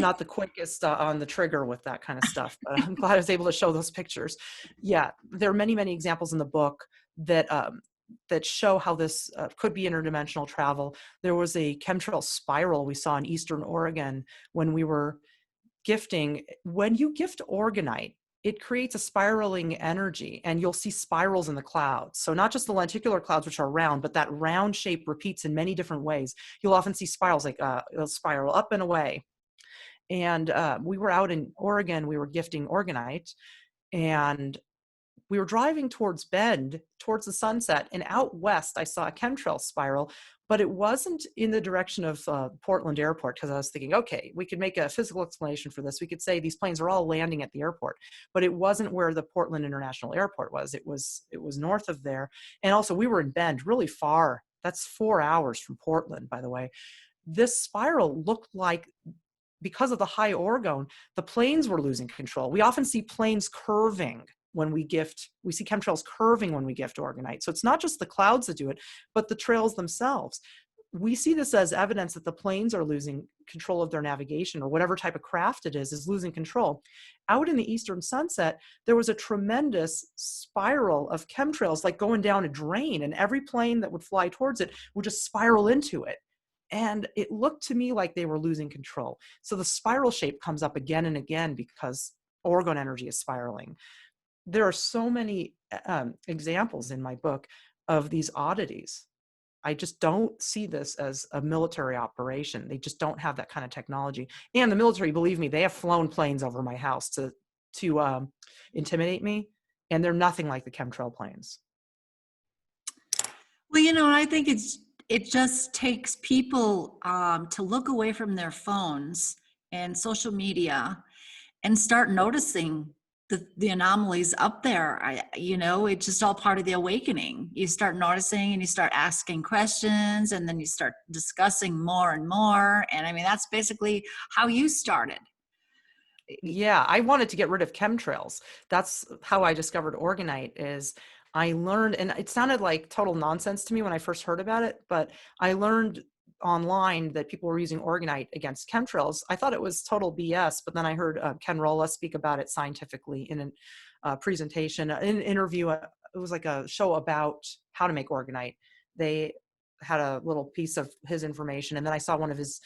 S2: not the quickest on the trigger with that kind of stuff, but I'm glad I was able to show those pictures. Yeah, there are many, many examples in the book that that show how this could be interdimensional travel. There was a chemtrail spiral we saw in Eastern Oregon when we were gifting. When you gift Orgonite, it creates a spiraling energy, and you'll see spirals in the clouds. So not just the lenticular clouds, which are round, but that round shape repeats in many different ways. You'll often see spirals, like it'll spiral up and away. And we were out in Oregon, we were gifting Orgonite, and we were driving towards Bend, towards the sunset, and out west, I saw a chemtrail spiral, but it wasn't in the direction of Portland Airport, because I was thinking, okay, we could make a physical explanation for this. We could say these planes are all landing at the airport, but it wasn't where the Portland International Airport was. It was north of there. And also we were in Bend, really far. That's 4 hours from Portland, by the way. This spiral looked like, because of the high orgone, the planes were losing control. We often see planes curving when we see chemtrails curving when we gift Orgonite. So it's not just the clouds that do it, but the trails themselves. we see this as evidence that the planes are losing control of their navigation, or whatever type of craft it is losing control. Out in the eastern sunset, there was a tremendous spiral of chemtrails, like going down a drain, and every plane that would fly towards it would just spiral into it. And it looked to me like they were losing control. So the spiral shape comes up again and again because Orgone energy is spiraling. There are so many examples in my book of these oddities. I just don't see this as a military operation. They just don't have that kind of technology. And the military, believe me, they have flown planes over my house to intimidate me, and they're nothing like the chemtrail planes.
S1: Well, you know, I think it just takes people to look away from their phones and social media and start noticing the anomalies up there. You know, it's just all part of the awakening. You start noticing and you start asking questions, and then you start discussing more and more. And I mean, that's basically how you started.
S2: Yeah, I wanted to get rid of chemtrails. That's how I discovered Orgonite. Is I learned, and it sounded like total nonsense to me when I first heard about it, but I learned online that people were using Orgonite against chemtrails. I thought it was total BS, but then I heard Ken Rolla speak about it scientifically in a presentation, in an interview. It was like a show about how to make Orgonite. They had a little piece of his information, and then I saw one of his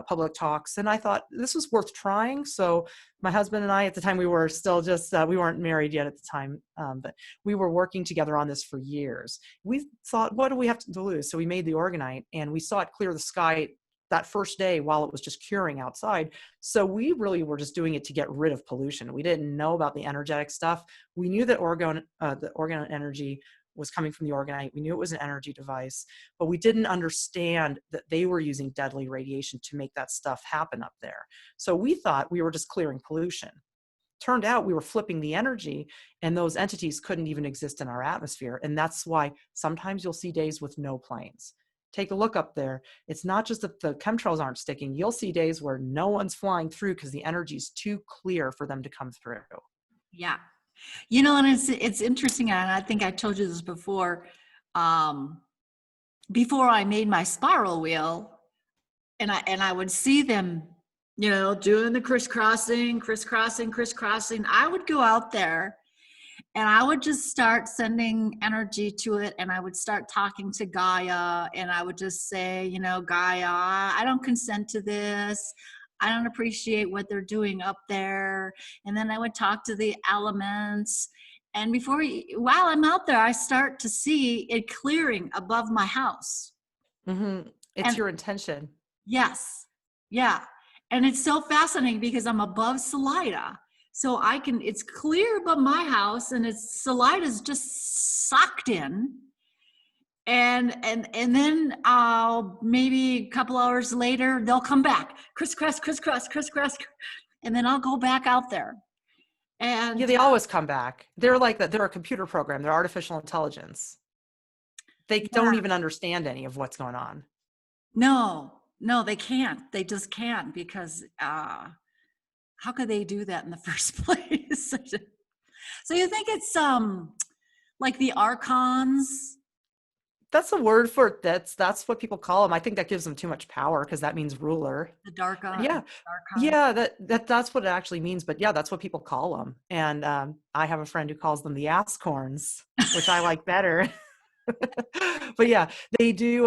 S2: public talks, and I thought this was worth trying. So my husband and I, at the time, we were still just, we weren't married yet at the time, but we were working together on this for years. We thought, what do we have to lose? So we made the Orgonite, and we saw it clear the sky that first day while it was just curing outside. So we really were just doing it to get rid of pollution. We didn't know about the energetic stuff. We knew that the Orgone energy was coming from the Orgonite. We knew it was an energy device, but we didn't understand that they were using deadly radiation to make that stuff happen up there. So we thought we were just clearing pollution. Turned out we were flipping the energy, and those entities couldn't even exist in our atmosphere. And that's why sometimes you'll see days with no planes. Take a look up there. It's not just that the chemtrails aren't sticking. You'll see days where no one's flying through because the energy is too clear for them to come through.
S1: Yeah. You know, and it's interesting, and I think I told you this before. Before I made my spiral wheel, and I would see them, you know, doing the crisscrossing. I would go out there, and I would just start sending energy to it, and I would start talking to Gaia, and I would just say, you know, Gaia, I don't consent to this. I don't appreciate what they're doing up there. And then I would talk to the elements. And while I'm out there, I start to see it clearing above my house.
S2: Mm-hmm. It's
S1: And
S2: your intention.
S1: yes, yeah. And it's so fascinating because I'm above Salida. So it's clear above my house, and Salida's just sucked in. And then maybe a couple hours later they'll come back, crisscross, and then I'll go back out there. And
S2: Yeah, they always come back. They're like that. They're a computer program. They're artificial intelligence. They don't even understand any of what's going on.
S1: no, they can't. They just can't, because how could they do that in the first place? So you think it's like the archons?
S2: That's a word for it. That's what people call them. I think that gives them too much power because that means ruler.
S1: The dark
S2: Yeah,
S1: archons?
S2: yeah. That's what it actually means. But yeah, that's what people call them. And I have a friend who calls them the asscorns, which I like better. But yeah, they do.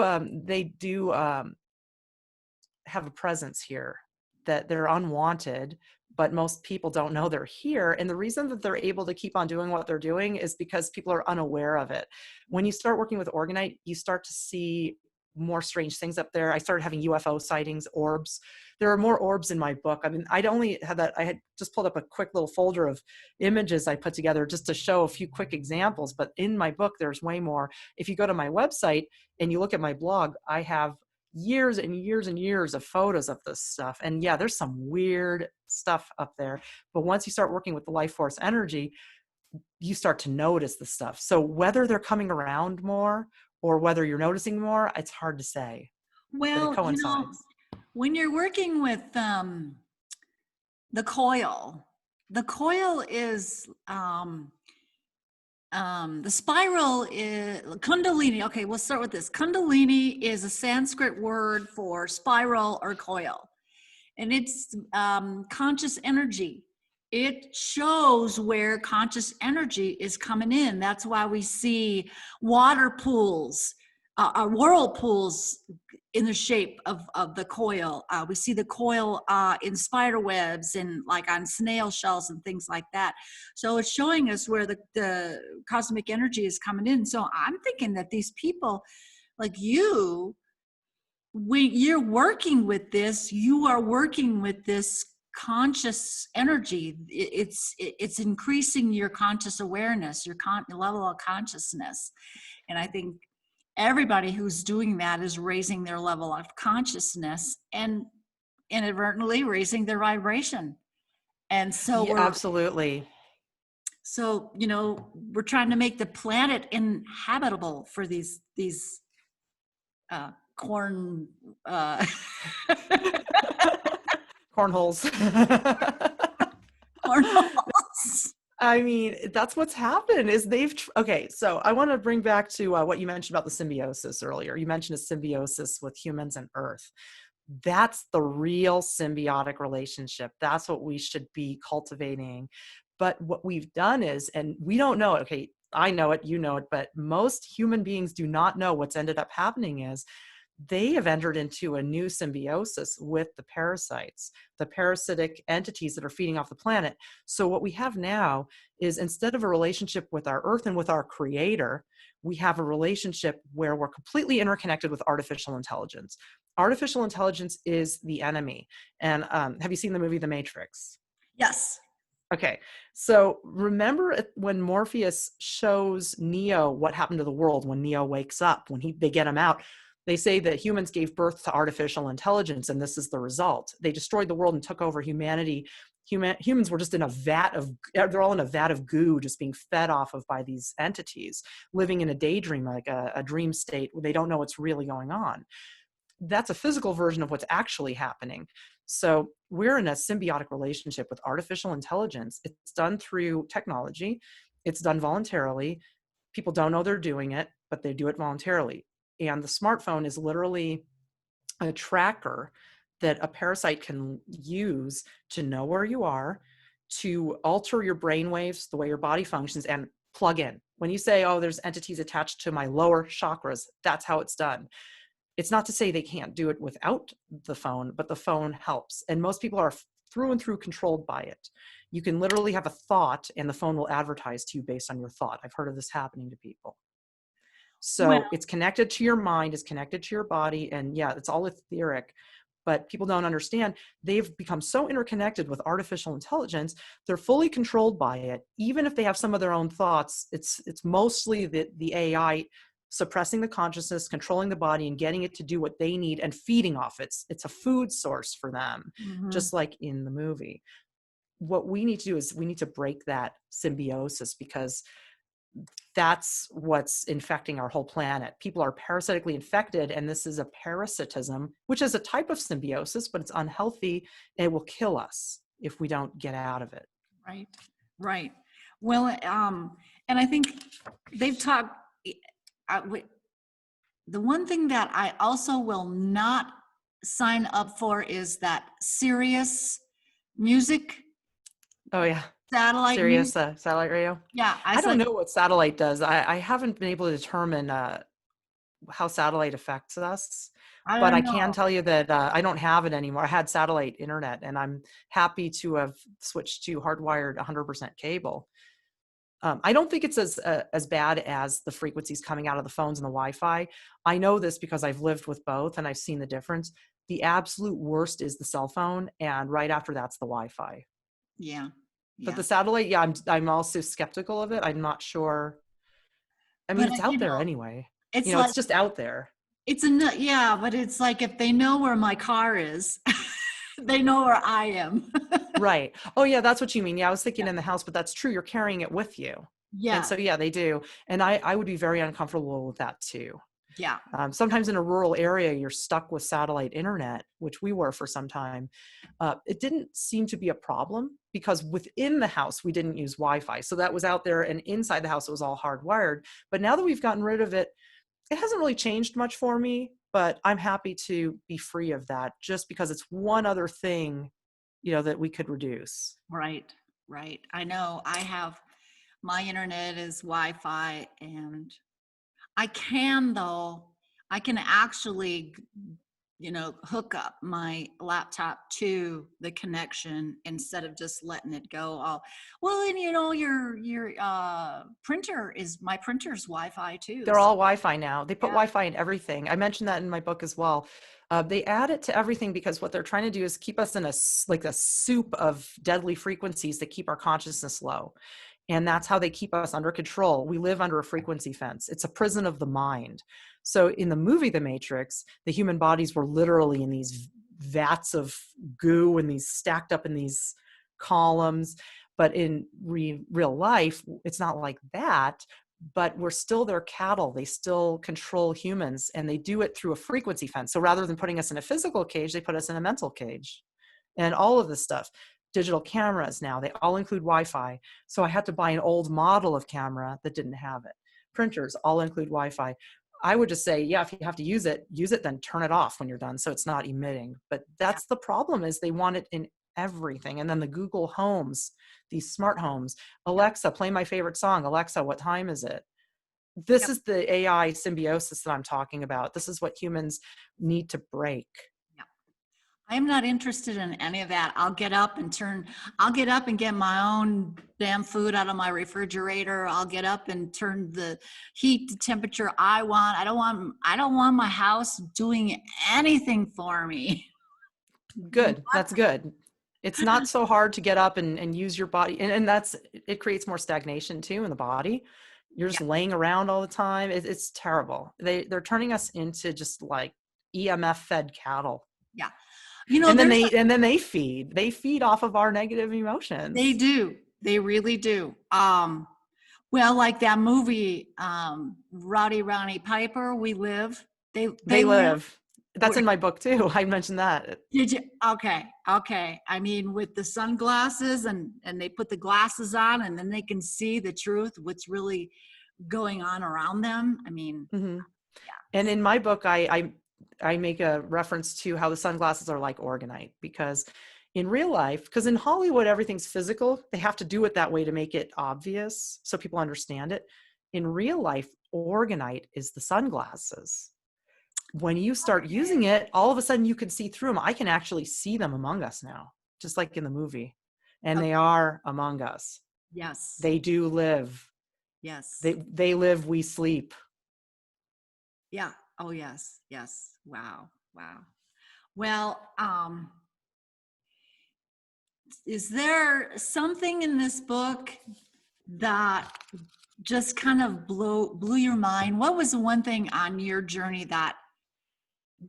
S2: Have a presence here, that they're unwanted, but most people don't know they're here. And the reason that they're able to keep on doing what they're doing is because people are unaware of it. When you start working with Orgonite, you start to see more strange things up there. I started having UFO sightings, orbs. There are more orbs in my book. I mean, I'd only had that. I had just pulled up a quick little folder of images I put together just to show a few quick examples. But in my book, there's way more. If you go to my website and you look at my blog, I have years and years and years of photos of this stuff. And yeah, there's some weird stuff up there. But once you start working with the life force energy, you start to notice the stuff. So whether they're coming around more or whether you're noticing more, it's hard to say.
S1: Well,
S2: But it coincides.
S1: When you're working with the coil is the spiral is Kundalini. Okay, we'll start with this. Kundalini is a Sanskrit word for spiral or coil, and it's conscious energy. It shows where conscious energy is coming in. That's why we see water pools, whirlpools in the shape of the coil. We see the coil in spider webs and like on snail shells and things like that. So it's showing us where the cosmic energy is coming in. So I'm thinking that these people like you, when you're working with this, you are working with this conscious energy. It's increasing your conscious awareness, your level of consciousness. And I think everybody who's doing that is raising their level of consciousness and inadvertently raising their vibration. And so
S2: Yeah, absolutely.
S1: we're trying to make the planet inhabitable for these corn
S2: Cornholes.
S1: cornholes.
S2: I mean, that's what's happened is okay, so I want to bring back to what you mentioned about the symbiosis earlier. You mentioned a symbiosis with humans and Earth. That's the real symbiotic relationship. That's what we should be cultivating. But what we've done is, and we don't know it, okay, I know it, you know it, but most human beings do not know what's ended up happening is they have entered into a new symbiosis with the parasites, the parasitic entities that are feeding off the planet. So what we have now is instead of a relationship with our Earth and with our creator, we have a relationship where we're completely interconnected with artificial intelligence. Artificial intelligence is the enemy. And have you seen the movie The Matrix?
S1: Yes.
S2: Okay, so remember when Morpheus shows Neo what happened to the world when Neo wakes up, when they get him out, they say that humans gave birth to artificial intelligence, and this is the result. They destroyed the world and took over humanity. Humans were just in a they're all in a vat of goo, just being fed off of by these entities, living in a daydream, like a dream state where they don't know what's really going on. That's a physical version of what's actually happening. So we're in a symbiotic relationship with artificial intelligence. It's done through technology. It's done voluntarily. People don't know they're doing it, but they do it voluntarily. And the smartphone is literally a tracker that a parasite can use to know where you are, to alter your brain waves, the way your body functions, and plug in. When you say, oh, there's entities attached to my lower chakras, that's how it's done. It's not to say they can't do it without the phone, but the phone helps. And most people are through and through controlled by it. You can literally have a thought and the phone will advertise to you based on your thought. I've heard of this happening to people.
S1: Well,
S2: So it's connected to your mind, it's connected to your body. And yeah, it's all etheric, but people don't understand. They've become so interconnected with artificial intelligence. They're fully controlled by it. Even if they have some of their own thoughts, it's mostly the AI suppressing the consciousness, controlling the body, and getting it to do what they need and feeding off it. It's a food source for them, just like in the movie. What we need to do is we need to break that symbiosis, because that's what's infecting our whole planet. People are parasitically infected, and this is a parasitism, which is a type of symbiosis, but it's unhealthy and it will kill us if we don't get out of it.
S1: Right. Well, and I think they've talked. The one thing that I also will not sign up for is that Sirius music.
S2: Oh yeah.
S1: Satellite
S2: Sirius
S1: music.
S2: satellite radio.
S1: Yeah,
S2: I don't know what satellite does. I haven't been able to determine how satellite affects us,
S1: I
S2: but
S1: don't
S2: I
S1: know.
S2: can tell you that I don't have it anymore. I had satellite internet, and I'm happy to have switched to hardwired 100% cable. I don't think it's as bad as the frequencies coming out of the phones and the Wi-Fi. I know this because I've lived with both and I've seen the difference. The absolute worst is the cell phone, and right after that's the Wi-Fi.
S1: Yeah.
S2: But the satellite, yeah, I'm also skeptical of it. I'm not sure. I mean,
S1: But
S2: it's out there anyway.
S1: it's
S2: It's just out there.
S1: but it's like if they know where my car is, they know where I am.
S2: Right. Oh yeah, that's what you mean. Yeah, I was thinking in the house, but that's true. You're carrying it with you. And
S1: Yeah.
S2: so, yeah, they do. And I would be very uncomfortable with that too.
S1: Yeah.
S2: Sometimes in a rural area, you're stuck with satellite internet, which we were for some time. It didn't seem to be a problem because within the house, we didn't use Wi-Fi. So that was out there, and inside the house, it was all hardwired. But now that we've gotten rid of it, it hasn't really changed much for me, but I'm happy to be free of that just because it's one other thing, that we could reduce.
S1: Right. Right. I know I have, my internet is Wi-Fi, and I can actually, hook up my laptop to the connection instead of just letting it go all, well, and your my printer's Wi-Fi too.
S2: They're all Wi-Fi now. They put
S1: Yeah.
S2: Wi-Fi in everything. I mentioned that in my book as well. They add it to everything because what they're trying to do is keep us in a soup of deadly frequencies that keep our consciousness low. And that's how they keep us under control. We live under a frequency fence. It's a prison of the mind. So in the movie The Matrix, the human bodies were literally in these vats of goo and these stacked up in these columns. But in real life, it's not like that. But we're still their cattle. They still control humans, and they do it through a frequency fence. So rather than putting us in a physical cage, they put us in a mental cage. And all of this stuff, digital cameras now, they all include Wi-Fi. So I had to buy an old model of camera that didn't have it. Printers all include Wi-Fi. I would just say, yeah, if you have to use it, then turn it off when you're done so it's not emitting. But that's the problem, is they want it in everything. And then the Google homes, these smart homes, Alexa, play my favorite song. Alexa, what time is it? This is the AI symbiosis that I'm talking about. This is what humans need to break.
S1: I'm not interested in any of that. I'll get up and get my own damn food out of my refrigerator. I'll get up and turn the heat to temperature I want. I don't want my house doing anything for me.
S2: Good. That's good. It's not so hard to get up and use your body. And it creates more stagnation too in the body. You're just laying around all the time. It's terrible. They're turning us into just like EMF fed cattle.
S1: Yeah.
S2: And then they feed off of our negative emotions.
S1: They do. They really do. Well, like that movie, Rowdy Ronnie Piper, We Live. They live.
S2: That's in my book too. I mentioned that.
S1: Did you? Okay. I mean, with the sunglasses and they put the glasses on, and then they can see the truth, what's really going on around them. I mean,
S2: yeah. And in my book, I make a reference to how the sunglasses are like Orgonite, because in real life, because in Hollywood, everything's physical. They have to do it that way to make it obvious so people understand it. In real life, Orgonite is the sunglasses. When you start using it, all of a sudden you can see through them. I can actually see them among us now, just like in the movie. And they are among us.
S1: Yes.
S2: They do live.
S1: Yes.
S2: They live, we sleep.
S1: Yeah. Oh, yes. Yes. Wow. Well, is there something in this book that just kind of blew your mind? What was the one thing on your journey that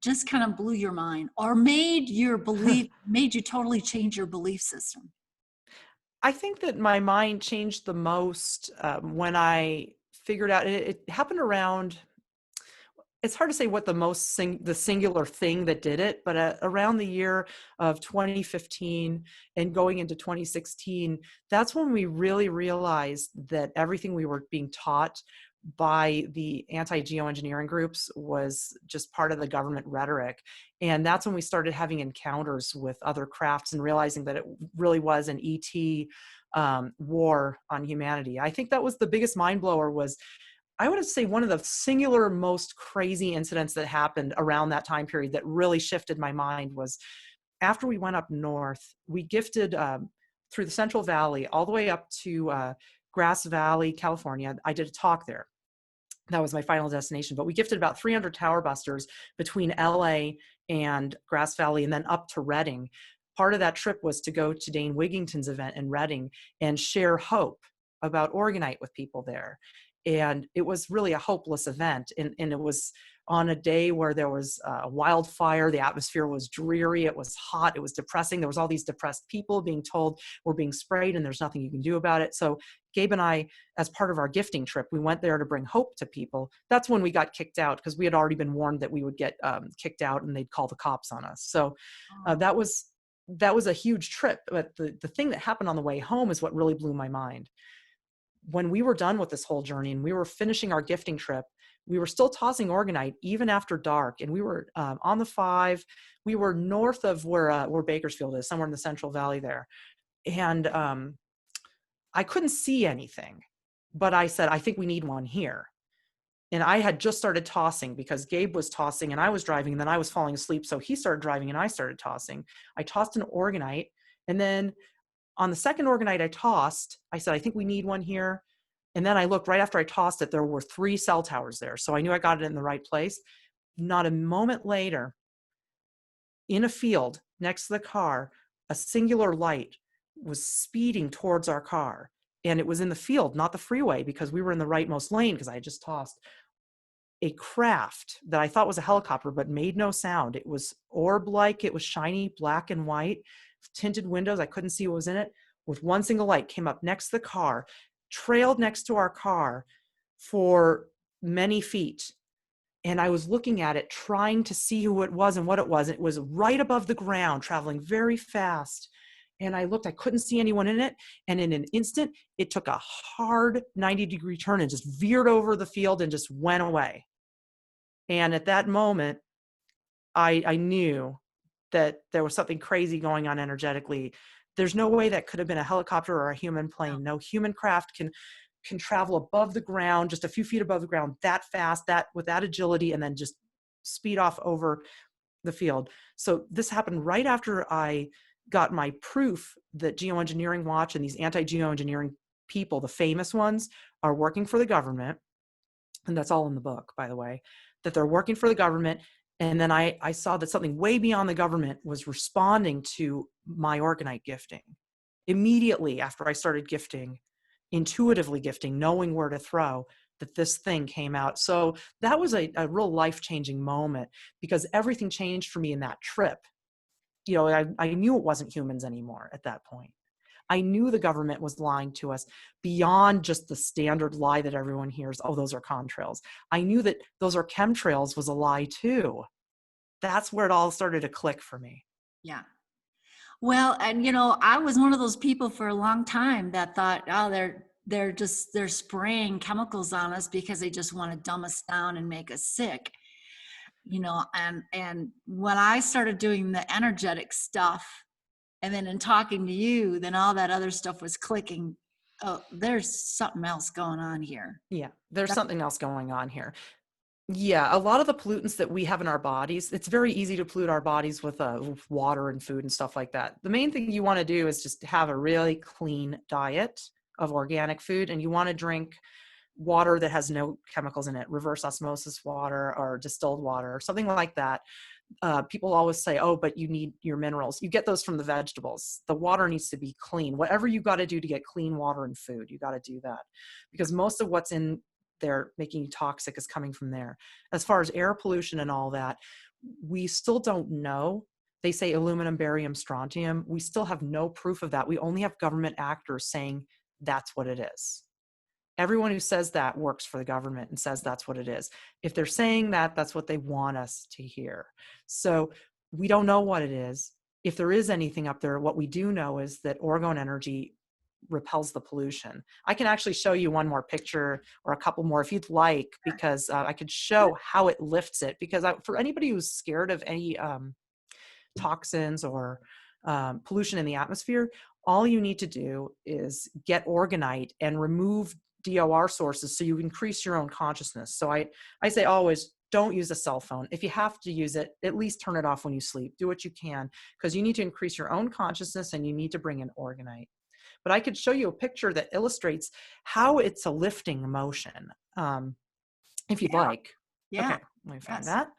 S1: just kind of blew your mind, or made you totally change your belief system?
S2: I think that my mind changed the most when I figured out it happened around. It's hard to say what the singular thing that did it, but around the year of 2015 and going into 2016, that's when we really realized that everything we were being taught by the anti-geoengineering groups was just part of the government rhetoric. And that's when we started having encounters with other crafts and realizing that it really was an ET war on humanity. I think that was the biggest mind blower. I would say one of the singular most crazy incidents that happened around that time period that really shifted my mind was after we went up north, we gifted through the Central Valley all the way up to Grass Valley, California. I did a talk there. That was my final destination, but we gifted about 300 tower busters between LA and Grass Valley and then up to Redding. Part of that trip was to go to Dane Wigington's event in Redding and share hope about Orgonite with people there. And it was really a hopeless event. And it was on a day where there was a wildfire. The atmosphere was dreary. It was hot. It was depressing. There was all these depressed people being told we're being sprayed and there's nothing you can do about it. So Gabe and I, as part of our gifting trip, we went there to bring hope to people. That's when we got kicked out, because we had already been warned that we would get kicked out and they'd call the cops on us. So
S1: Oh,
S2: that was a huge trip. But the thing that happened on the way home is what really blew my mind. When we were done with this whole journey and we were finishing our gifting trip, we were still tossing Orgonite even after dark. And we were on the 5. We were north of where Bakersfield is, somewhere in the Central Valley there. And I couldn't see anything, but I said, I think we need one here. And I had just started tossing because Gabe was tossing and I was driving, and then I was falling asleep. So he started driving and I started tossing. I tossed an Orgonite. And then on the second Orgonite I tossed, I said, I think we need one here. And then I looked right after I tossed it, there were 3 cell towers there. So I knew I got it in the right place. Not a moment later, in a field next to the car, a singular light was speeding towards our car. And it was in the field, not the freeway, because we were in the rightmost lane because I had just tossed. A craft that I thought was a helicopter, but made no sound. It was orb-like. It was shiny, black and white, tinted windows. I couldn't see what was in it. With one single light, came up next to the car, trailed next to our car for many feet. And I was looking at it, trying to see who it was and what it was. It was right above the ground, traveling very fast. And I looked, I couldn't see anyone in it. And in an instant, it took a hard 90-degree turn and just veered over the field and just went away. And at that moment, I knew that there was something crazy going on energetically. There's no way that could have been a helicopter or a human plane. No human craft can travel above the ground, just a few feet above the ground, that fast, that with that agility, and then just speed off over the field. So this happened right after I got my proof that Geoengineering Watch and these anti-geoengineering people, the famous ones, are working for the government. And that's all in the book, by the way, that they're working for the government. And then I saw that something way beyond the government was responding to my Orgonite gifting. Immediately after I started gifting, intuitively gifting, knowing where to throw, that this thing came out. So that was a real life-changing moment, because everything changed for me in that trip. You know, I knew it wasn't humans anymore at that point. I knew the government was lying to us beyond just the standard lie that everyone hears, oh, those are contrails. I knew that those are chemtrails was a lie too. That's where it all started to click for me.
S1: yeah. Well, and I was one of those people for a long time that thought, oh, they're spraying chemicals on us because they just want to dumb us down and make us sick. And when I started doing the energetic stuff, and then in talking to you, then all that other stuff was clicking. Oh, there's something else going on here.
S2: Yeah, there's something else going on here. Yeah, a lot of the pollutants that we have in our bodies, it's very easy to pollute our bodies with water and food and stuff like that. The main thing you want to do is just have a really clean diet of organic food, and you want to drink water that has no chemicals in it, reverse osmosis water or distilled water or something like that. People always say, oh, but you need your minerals. You get those from the vegetables. The water needs to be clean. Whatever you got to do to get clean water and food, you got to do that, because most of what's in there making you toxic is coming from there. As far as air pollution and all that, we still don't know. They say aluminum, barium, strontium. We still have no proof of that. We only have government actors saying that's what it is. Everyone who says that works for the government and says that's what it is. If they're saying that, that's what they want us to hear. So we don't know what it is. If there is anything up there, what we do know is that Orgone Energy repels the pollution. I can actually show you one more picture or a couple more if you'd like, because I could show how it lifts it. Because for anybody who's scared of any toxins or pollution in the atmosphere, all you need to do is get Orgonite and remove DOR sources so you increase your own consciousness. So I say always, don't use a cell phone. If you have to use it, at least turn it off when you sleep. Do what you can, because you need to increase your own consciousness and you need to bring in Orgonite. But I could show you a picture that illustrates how it's a lifting emotion, if you'd like.
S1: Yeah.
S2: Okay, let me find that.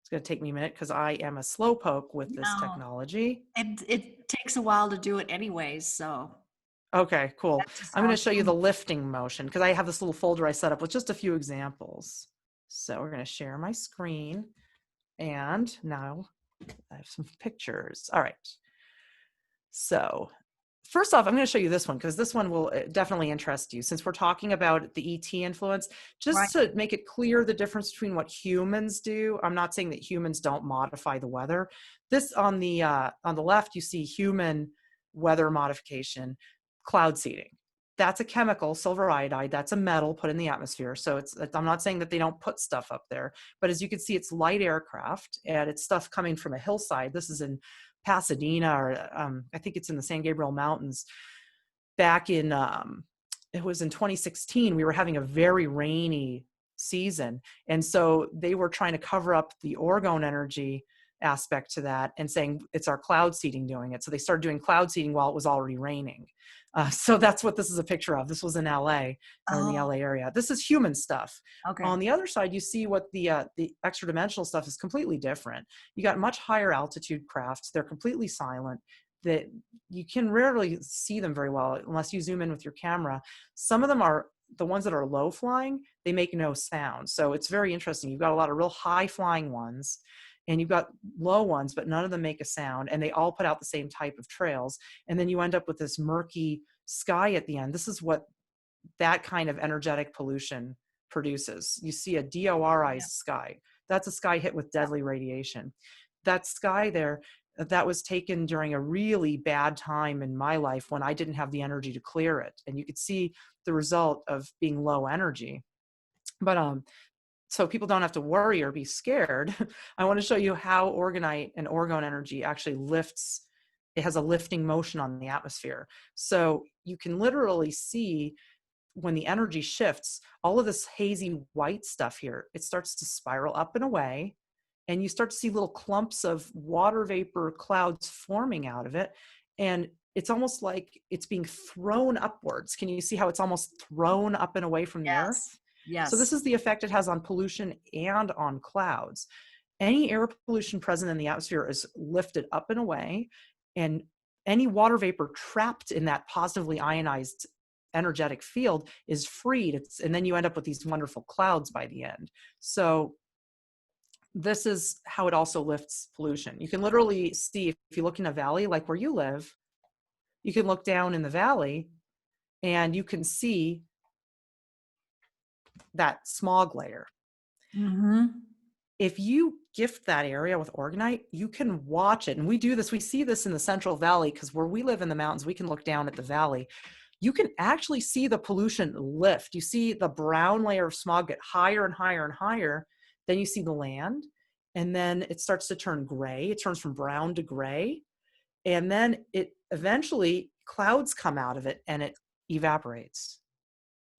S2: It's going to take me a minute because I am a slowpoke with this technology.
S1: It takes a while to do it anyways, so.
S2: Okay, cool. I'm going to show you the lifting motion because I have this little folder I set up with just a few examples. So we're going to share my screen, and now I have some pictures. All right. So First off, I'm going to show you this one because this one will definitely interest you. Since we're talking about the ET influence,
S1: Right.
S2: just to make it clear the difference between what humans do. I'm not saying that humans don't modify the weather. This on the left, you see human weather modification, cloud seeding. That's a chemical, silver iodide. That's a metal put in the atmosphere. So I'm not saying that they don't put stuff up there, but as you can see, it's light aircraft and it's stuff coming from a hillside. This is in Pasadena, or I think it's in the San Gabriel Mountains. Back in, it was in 2016, we were having a very rainy season. And so they were trying to cover up the Orgone Energy aspect to that and saying it's our cloud seeding doing it. So they started doing cloud seeding while it was already raining. So that's what this is a picture of. This was in LA, or in the
S1: Oh,
S2: LA area. This is human stuff.
S1: okay.
S2: On the other side, you see what the extra dimensional stuff is completely different. You got much higher altitude crafts. They're completely silent. That you can rarely see them very well unless you zoom in with your camera. Some of them are the ones that are low flying, they make no sound. So it's very interesting. You've got a lot of real high flying ones and you've got low ones, but none of them make a sound, and they all put out the same type of trails. And then you end up with this murky sky at the end. This is what that kind of energetic pollution produces. You see a DORized sky. That's a sky hit with deadly radiation. That sky there, that was taken during a really bad time in my life when I didn't have the energy to clear it. And you could see the result of being low energy. But so people don't have to worry or be scared, I want to show you how Orgonite and Orgone Energy actually lifts. It has a lifting motion on the atmosphere. So you can literally see when the energy shifts, all of this hazy white stuff here, it starts to spiral up and away. And you start to see little clumps of water vapor clouds forming out of it. And it's almost like it's being thrown upwards. Can you see how it's almost thrown up and away from the earth?
S1: Yes.
S2: So this
S1: Yes.
S2: is the effect it has on pollution and on clouds. Any air pollution present in the atmosphere is lifted up and away, and any water vapor trapped in that positively ionized energetic field is freed. And then you end up with these wonderful clouds by the end. So this is how it also lifts pollution. You can literally see, if you look in a valley like where you live, you can look down in the valley and you can see that smog layer.
S1: Mm-hmm.
S2: If you gift that area with Orgonite, you can watch it. And we do this, we see this in the Central Valley, because where we live in the mountains, we can look down at the valley. You can actually see the pollution lift. You see the brown layer of smog get higher and higher and higher. Then you see the land, and then it starts to turn gray. It turns from brown to gray. And then it eventually, clouds come out of it and it evaporates.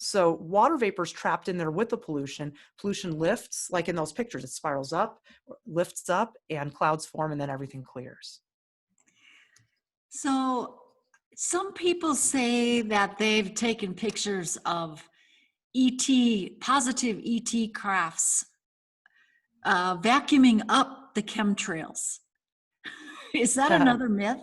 S2: So water vapor is trapped in there with the pollution. Pollution lifts, like in those pictures, it spirals up, lifts up, and clouds form, and then everything clears.
S1: So some people say that they've taken pictures of positive ET crafts, vacuuming up the chemtrails. Is that another myth?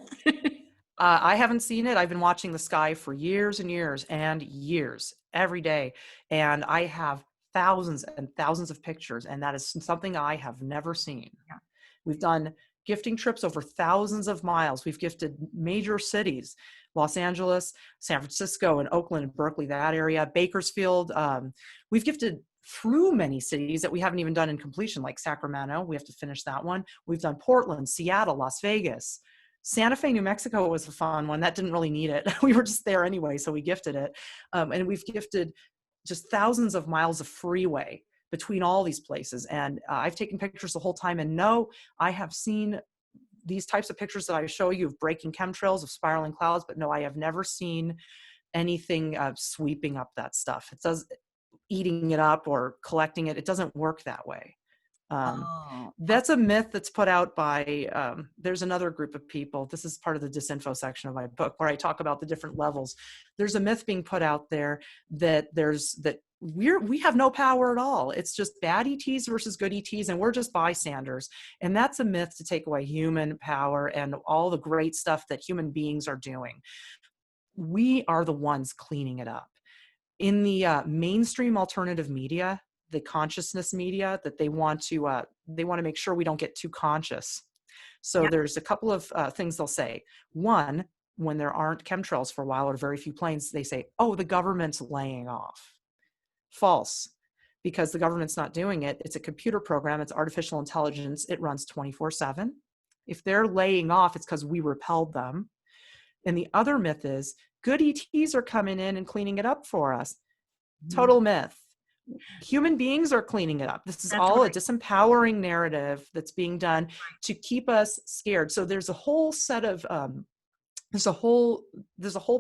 S2: I haven't seen it. I've been watching the sky for years and years and years, every day. And I have thousands and thousands of pictures, and that is something I have never seen.
S1: Yeah.
S2: We've done gifting trips over thousands of miles. We've gifted major cities, Los Angeles, San Francisco, and Oakland, and Berkeley, that area, Bakersfield. We've gifted through many cities that we haven't even done in completion, like Sacramento. We have to finish that one. We've done Portland, Seattle, Las Vegas. Santa Fe, New Mexico was a fun one. That didn't really need it. We were just there anyway, so we gifted it. And we've gifted just thousands of miles of freeway between all these places. And I've taken pictures the whole time. And no, I have seen these types of pictures that I show you of breaking chemtrails, of spiraling clouds, but no, I have never seen anything sweeping up that stuff. It does, eating it up or collecting it. It doesn't work that way.
S1: Oh,
S2: That's a myth that's put out by, there's another group of people. This is part of the disinfo section of my book where I talk about the different levels. There's a myth being put out there that we have no power at all. It's just bad ETs versus good ETs, and we're just bystanders. And that's a myth to take away human power and all the great stuff that human beings are doing. We are the ones cleaning it up. In the mainstream alternative media, the consciousness media, that they want to make sure we don't get too conscious. So
S1: yeah.
S2: there's a couple of things they'll say. One, when there aren't chemtrails for a while or very few planes, they say, oh, the government's laying off. False, because the government's not doing it. It's a computer program. It's artificial intelligence. It runs 24/7. If they're laying off, it's because we repelled them. And the other myth is good ETs are coming in and cleaning it up for us. Total myth. Human beings are cleaning it up. This is
S1: That's
S2: all
S1: right.
S2: a disempowering narrative that's being done to keep us scared. So there's a whole set of there's a whole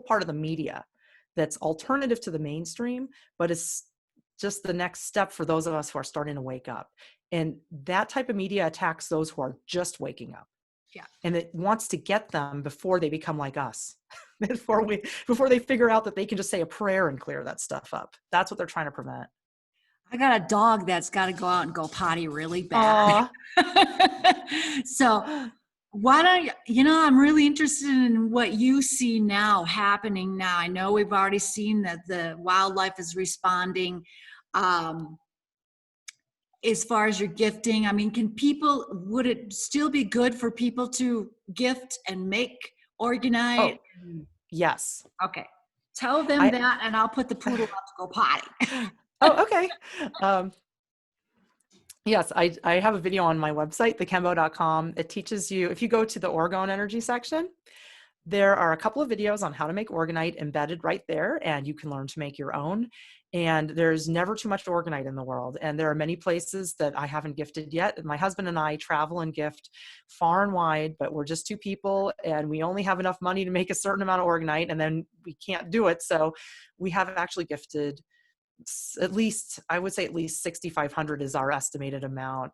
S2: part of the media that's alternative to the mainstream, but it's just the next step for those of us who are starting to wake up. And that type of media attacks those who are just waking up.
S1: Yeah.
S2: And it wants to get them before they become like us, before they figure out that they can just say a prayer and clear that stuff up. That's what they're trying to prevent.
S1: I got a dog that's got to go out and go potty really bad. So why don't I'm really interested in what you see now happening now. I know we've already seen that the wildlife is responding. As far as your gifting, I mean, would it still be good for people to gift and make Orgonite?
S2: Oh, yes.
S1: Okay. Tell them that, and I'll put the poodle up to go potty.
S2: Oh, okay. Yes, I have a video on my website, thechembo.com. It teaches you, if you go to the Orgone Energy section, there are a couple of videos on how to make Orgonite embedded right there, and you can learn to make your own. And there's never too much Orgonite in the world. And there are many places that I haven't gifted yet. My husband and I travel and gift far and wide, but we're just two people and we only have enough money to make a certain amount of Orgonite, and then we can't do it. So we have actually gifted at least, I would say at least 6,500 is our estimated amount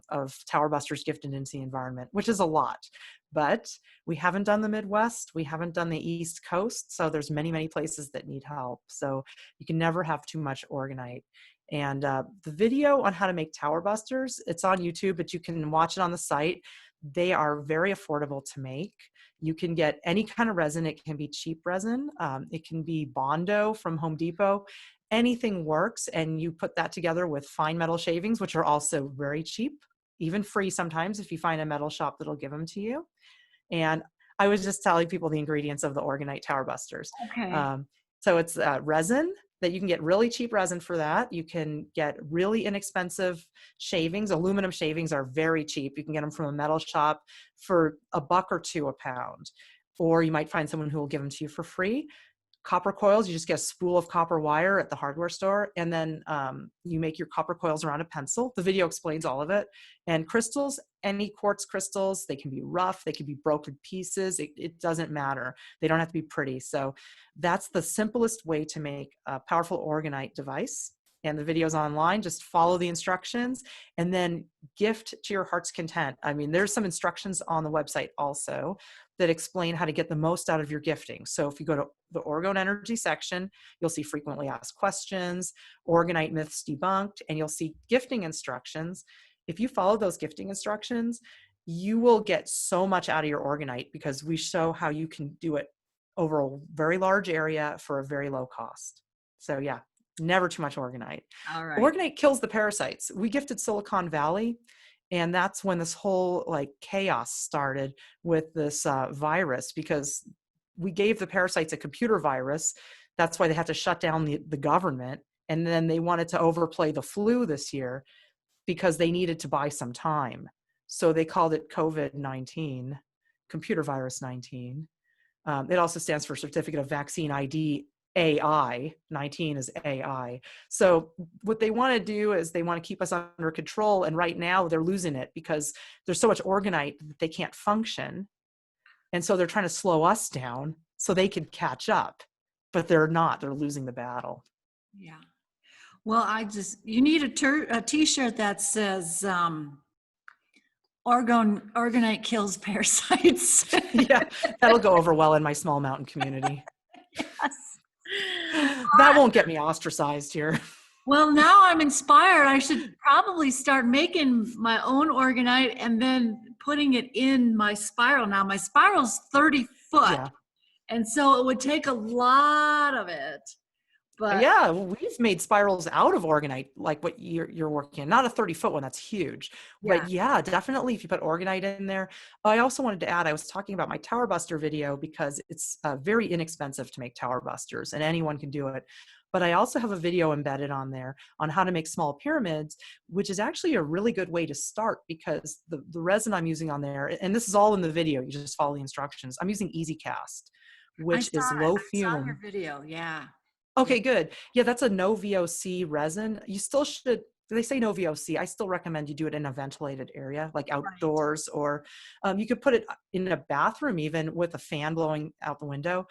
S2: of Tower Busters gifted into the environment, which is a lot. But we haven't done the Midwest. We haven't done the East Coast. So there's many, many places that need help. So you can never have too much Orgonite. And the video on how to make Tower Busters, it's on YouTube, but you can watch it on the site. They are very affordable to make. You can get any kind of resin. It can be cheap resin. It can be Bondo from Home Depot. Anything works, and you put that together with fine metal shavings, which are also very cheap, even free sometimes if you find a metal shop that'll give them to you. And I was just telling people the ingredients of the Orgonite Tower Busters.
S1: Okay.
S2: So it's resin that you can get really cheap resin for that. You can get really inexpensive shavings. Aluminum shavings are very cheap. You can get them from a metal shop for $1 or $2 a pound, or you might find someone who will give them to you for free. Copper coils, you just get a spool of copper wire at the hardware store, and then you make your copper coils around a pencil. The video explains all of it. And crystals, any quartz crystals, they can be rough, they can be broken pieces, it doesn't matter. They don't have to be pretty. So that's the simplest way to make a powerful Orgonite device. And the video's online. Just follow the instructions and then gift to your heart's content. I mean, there's some instructions on the website also that explain how to get the most out of your gifting. So if you go to the Orgone Energy section, you'll see frequently asked questions, Orgonite myths debunked, and you'll see gifting instructions. If you follow those gifting instructions, you will get so much out of your Orgonite because we show how you can do it over a very large area for a very low cost. So yeah, never too much Orgonite.
S1: All right.
S2: Orgonite kills the parasites. We gifted Silicon Valley, and that's when this whole like chaos started with this virus, because we gave the parasites a computer virus. That's why they had to shut down the government. And then they wanted to overplay the flu this year because they needed to buy some time. So they called it COVID-19, computer virus 19. It also stands for Certificate of Vaccine ID AI. 19 is AI. So what they want to do is they want to keep us under control. And right now they're losing it because there's so much Orgonite that they can't function. And so they're trying to slow us down so they can catch up, but they're not. They're losing the battle.
S1: Yeah. Well, you need a t-shirt that says, Orgonite kills parasites.
S2: Yeah, that'll go over well in my small mountain community.
S1: Yes.
S2: That won't get me ostracized here.
S1: Well, now I'm inspired. I should probably start making my own Orgonite and then putting it in my spiral. Now my spiral's 30 foot.
S2: Yeah.
S1: And so it would take a lot of it. But
S2: Yeah, well, we've made spirals out of Orgonite, like what you're working on. Not a 30-foot one, that's huge.
S1: yeah,
S2: But yeah, definitely if you put Orgonite in there. I also wanted to add, I was talking about my Tower Buster video because it's very inexpensive to make Tower Busters and anyone can do it. But I also have a video embedded on there on how to make small pyramids, which is actually a really good way to start because the resin I'm using on there, and this is all in the video, you just follow the instructions. I'm using Easy Cast, which is low
S1: I saw your
S2: fume.
S1: video. Yeah. Yeah.
S2: Okay, good. Yeah, that's a no VOC resin. You still should, they say no VOC. I still recommend you do it in a ventilated area, like
S1: Right.
S2: outdoors, or you could put it in a bathroom even with a fan blowing out the window,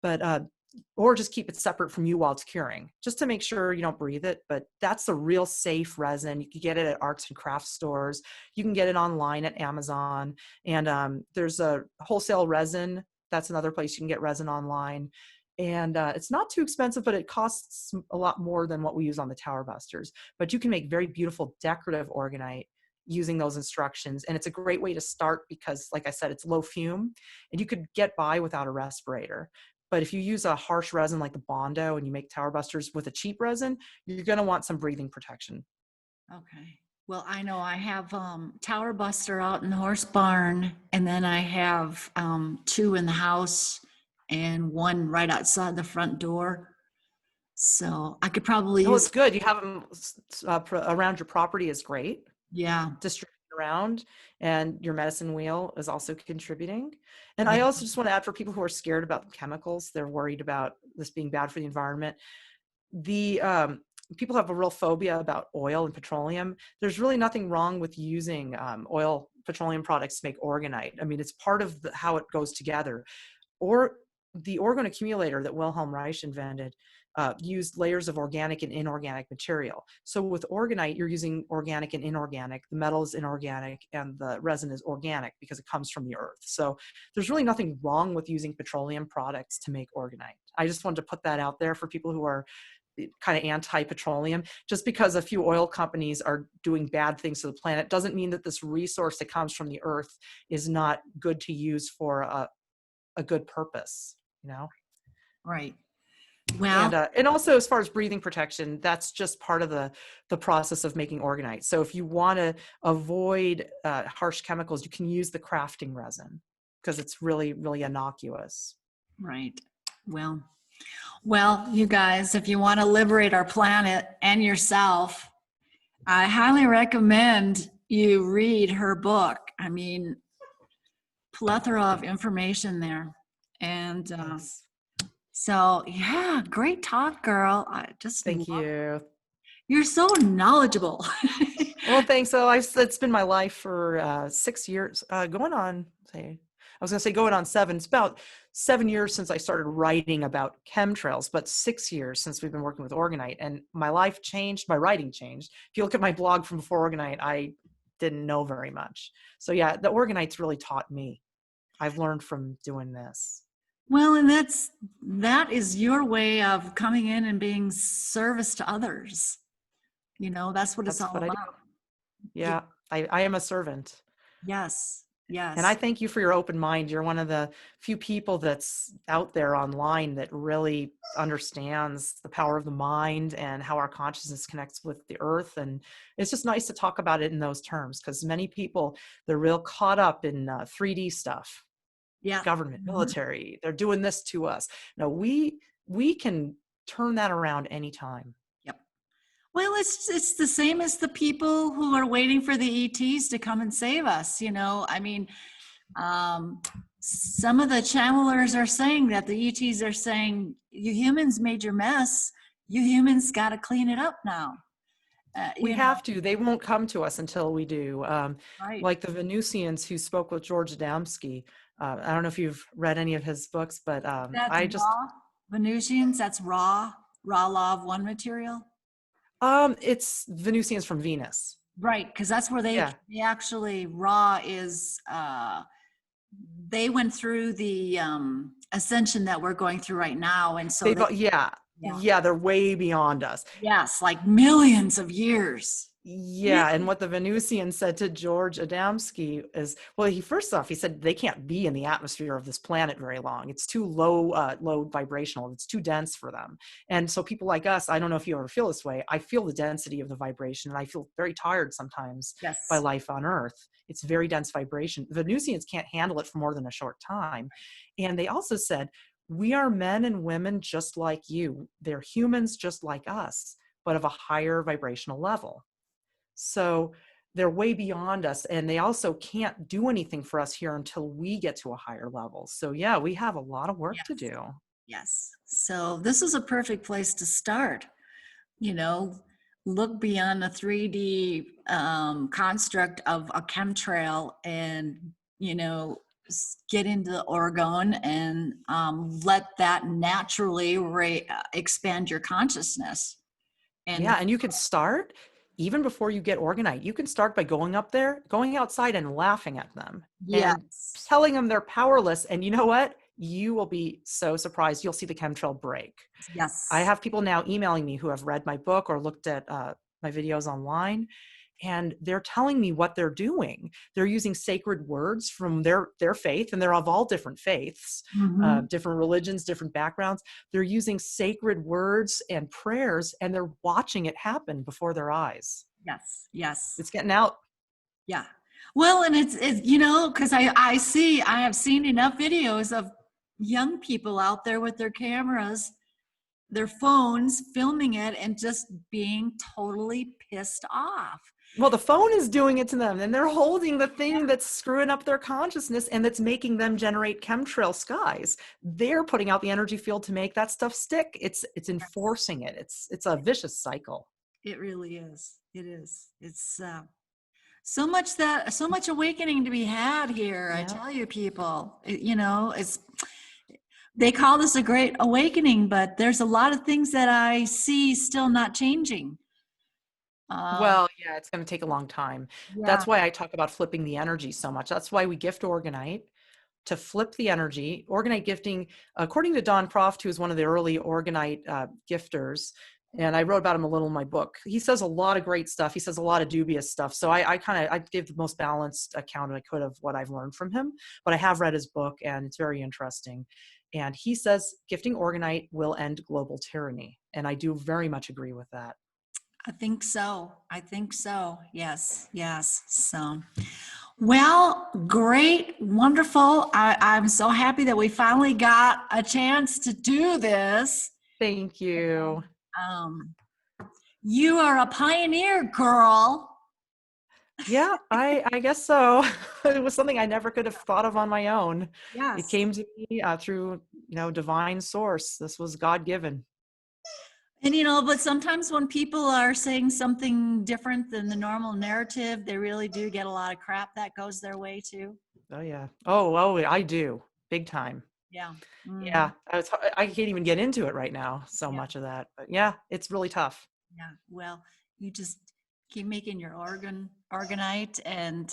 S2: but or just keep it separate from you while it's curing, just to make sure you don't breathe it. But that's a real safe resin. You can get it at arts and crafts stores. You can get it online at Amazon. And there's a wholesale resin. That's another place you can get resin online. And it's not too expensive, but it costs a lot more than what we use on the Tower Busters. But you can make very beautiful decorative Orgonite using those instructions. And it's a great way to start because, like I said, it's low fume and you could get by without a respirator. But if you use a harsh resin like the Bondo and you make Tower Busters with a cheap resin, you're going to want some breathing protection.
S1: Okay. Well, I know I have Tower Buster out in the horse barn, and then I have two in the house and one right outside the front door. So I could probably
S2: Oh, it's
S1: use,
S2: good. You have them around your property is great.
S1: yeah,
S2: Distributed around, and your medicine wheel is also contributing. And
S1: yeah,
S2: I also just want to add for people who are scared about chemicals, they're worried about this being bad for the environment. The people have a real phobia about oil and petroleum. There's really nothing wrong with using oil petroleum products to make Orgonite. I mean, it's part of how it goes together. Or the orgone accumulator that Wilhelm Reich invented used layers of organic and inorganic material. So with Orgonite, you're using organic and inorganic. The metal is inorganic and the resin is organic because it comes from the earth. So there's really nothing wrong with using petroleum products to make Orgonite. I just wanted to put that out there for people who are kind of anti-petroleum. Just because a few oil companies are doing bad things to the planet doesn't mean that this resource that comes from the earth is not good to use for a good purpose, you know?
S1: right. Well,
S2: And also as far as breathing protection, that's just part of the process of making Orgonite. So if you want to avoid harsh chemicals, you can use the crafting resin because it's really, really innocuous.
S1: right. Well, well, you guys, if you want to liberate our planet and yourself, I highly recommend you read her book. I mean, plethora of information there. And
S2: Thanks.
S1: so, yeah, great talk, girl. I just
S2: Thank
S1: love,
S2: you.
S1: you're so knowledgeable.
S2: Well, thanks. So it's been my life for 6 years, going on, say, I was going to say going on 7. It's about 7 years since I started writing about chemtrails, but 6 years since we've been working with Orgonite. And my life changed, my writing changed. If you look at my blog from before Orgonite, I didn't know very much. So yeah, the Orgonite's really taught me. I've learned from doing this.
S1: Well, and that is your way of coming in and being service to others. You know, that's what it's
S2: That's
S1: all
S2: what I do.
S1: about. Yeah.
S2: Yeah, I am a servant.
S1: Yes.
S2: And I
S1: Yes.
S2: thank you for your open mind. You're one of the few people that's out there online that really understands the power of the mind and how our consciousness connects with the earth. And it's just nice to talk about it in those terms because many people, they're real caught up in 3D stuff,
S1: Yeah.
S2: government,
S1: Mhm.
S2: military, they're doing this to us. No, we can turn that around anytime.
S1: Yep. Well, it's the same as the people who are waiting for the ETs to come and save us. You know, I mean, um, some of the channelers are saying that the ETs are saying, "You humans made your mess. You humans got to clean it up now."
S2: We
S1: You know,
S2: have to. They won't come to us until we do.
S1: right?
S2: Like the Venusians who spoke with George Adamski. I don't know if you've read any of his books, but
S1: That's raw Venusians. That's raw law of one material.
S2: it's Venusians from Venus.
S1: Right, because that's where
S2: Yeah,
S1: they actually raw is they went through the ascension that we're going through right now, and so
S2: they've
S1: they
S2: yeah
S1: yeah
S2: yeah they're way beyond us.
S1: yes, like millions of years.
S2: Yeah, and what the Venusian said to George Adamski is, well, first off, he said they can't be in the atmosphere of this planet very long. It's too low vibrational. It's too dense for them. And so people like us, I don't know if you ever feel this way. I feel the density of the vibration, and I feel very tired sometimes by
S1: Yes.
S2: life on Earth. It's very dense vibration. The Venusians can't handle it for more than a short time. And they also said, we are men and women just like you. They're humans just like us, but of a higher vibrational level. So they're way beyond us, and they also can't do anything for us here until we get to a higher level. So yeah, we have a lot of work to
S1: Yes.
S2: do.
S1: Yes. So this is a perfect place to start. You know, look beyond the 3D construct of a chemtrail and, you know, get into orgone and let that naturally expand your consciousness. And
S2: Yeah, and you can start even before you get Orgonite. You can start by going up there, going outside and laughing at them and
S1: yes,
S2: telling them they're powerless. And you know what? You will be so surprised. You'll see the chemtrail break. I
S1: yes,
S2: have people now emailing me who have read my book or looked at my videos online, and they're telling me what they're doing. They're using sacred words from their faith, and they're of all different faiths,
S1: mm-hmm.
S2: different religions, different backgrounds. They're using sacred words and prayers, and they're watching it happen before their eyes.
S1: Yes, yes,
S2: It's getting out.
S1: yeah. Well, and it's you know, because I have seen enough videos of young people out there with their cameras, their phones, filming it and just being totally pissed off.
S2: Well, the phone is doing it to them, and they're holding the thing that's screwing up their consciousness and that's making them generate chemtrail skies. They're putting out the energy field to make that stuff stick. It's enforcing it. It's a vicious cycle.
S1: It really is. It is. It's so much awakening to be had here. I
S2: Yeah.
S1: tell you, people. You know, it's they call this a great awakening, but there's a lot of things that I see still not changing. Um,
S2: Well, yeah, it's going to take a long time.
S1: yeah.
S2: That's why I talk about flipping the energy so much. That's why we gift Orgonite to flip the energy. Orgonite gifting, according to Don Croft, who's one of the early Orgonite gifters, and I wrote about him a little in my book. He says a lot of great stuff. He says a lot of dubious stuff. So I gave the most balanced account I could of what I've learned from him. But I have read his book, and it's very interesting. And he says gifting Orgonite will end global tyranny, and I do very much agree with that.
S1: I think so. I think so. Yes, yes. So, well, great, wonderful. I'm so happy that we finally got a chance to do this.
S2: Thank you.
S1: Um, you are a pioneer, girl.
S2: Yeah, I guess so. It was something I never could have thought of on my own. It
S1: Yes.
S2: came to me through, divine source. This was God given.
S1: And you know, but sometimes when people are saying something different than the normal narrative, they really do get a lot of crap that goes their way too.
S2: Oh yeah. Oh, I do. Big time.
S1: Yeah.
S2: Yeah.
S1: Mhm.
S2: I can't even get into it right now. So
S1: Yeah.
S2: much of that. But yeah, it's really tough.
S1: Yeah. Well, you just keep making your orgonite and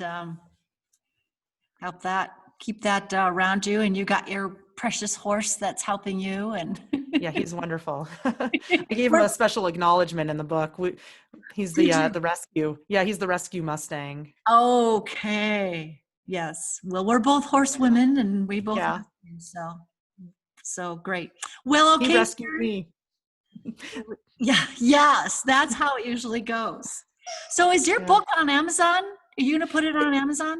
S1: help that keep that around you, and you got your precious horse that's helping you. And
S2: Yeah, he's wonderful. I gave him
S1: We're-
S2: a special acknowledgement in the book. He's
S1: did you?
S2: the rescue. Yeah, he's the rescue Mustang.
S1: Okay. Yes. Well, we're both horsewomen, and we both
S2: Yeah,
S1: rescue, so great. Well,
S2: he
S1: okay.
S2: rescued me.
S1: Yeah. Yes. That's how it usually goes. So, is your
S2: Yeah.
S1: book on Amazon? Are you going to put it on Amazon?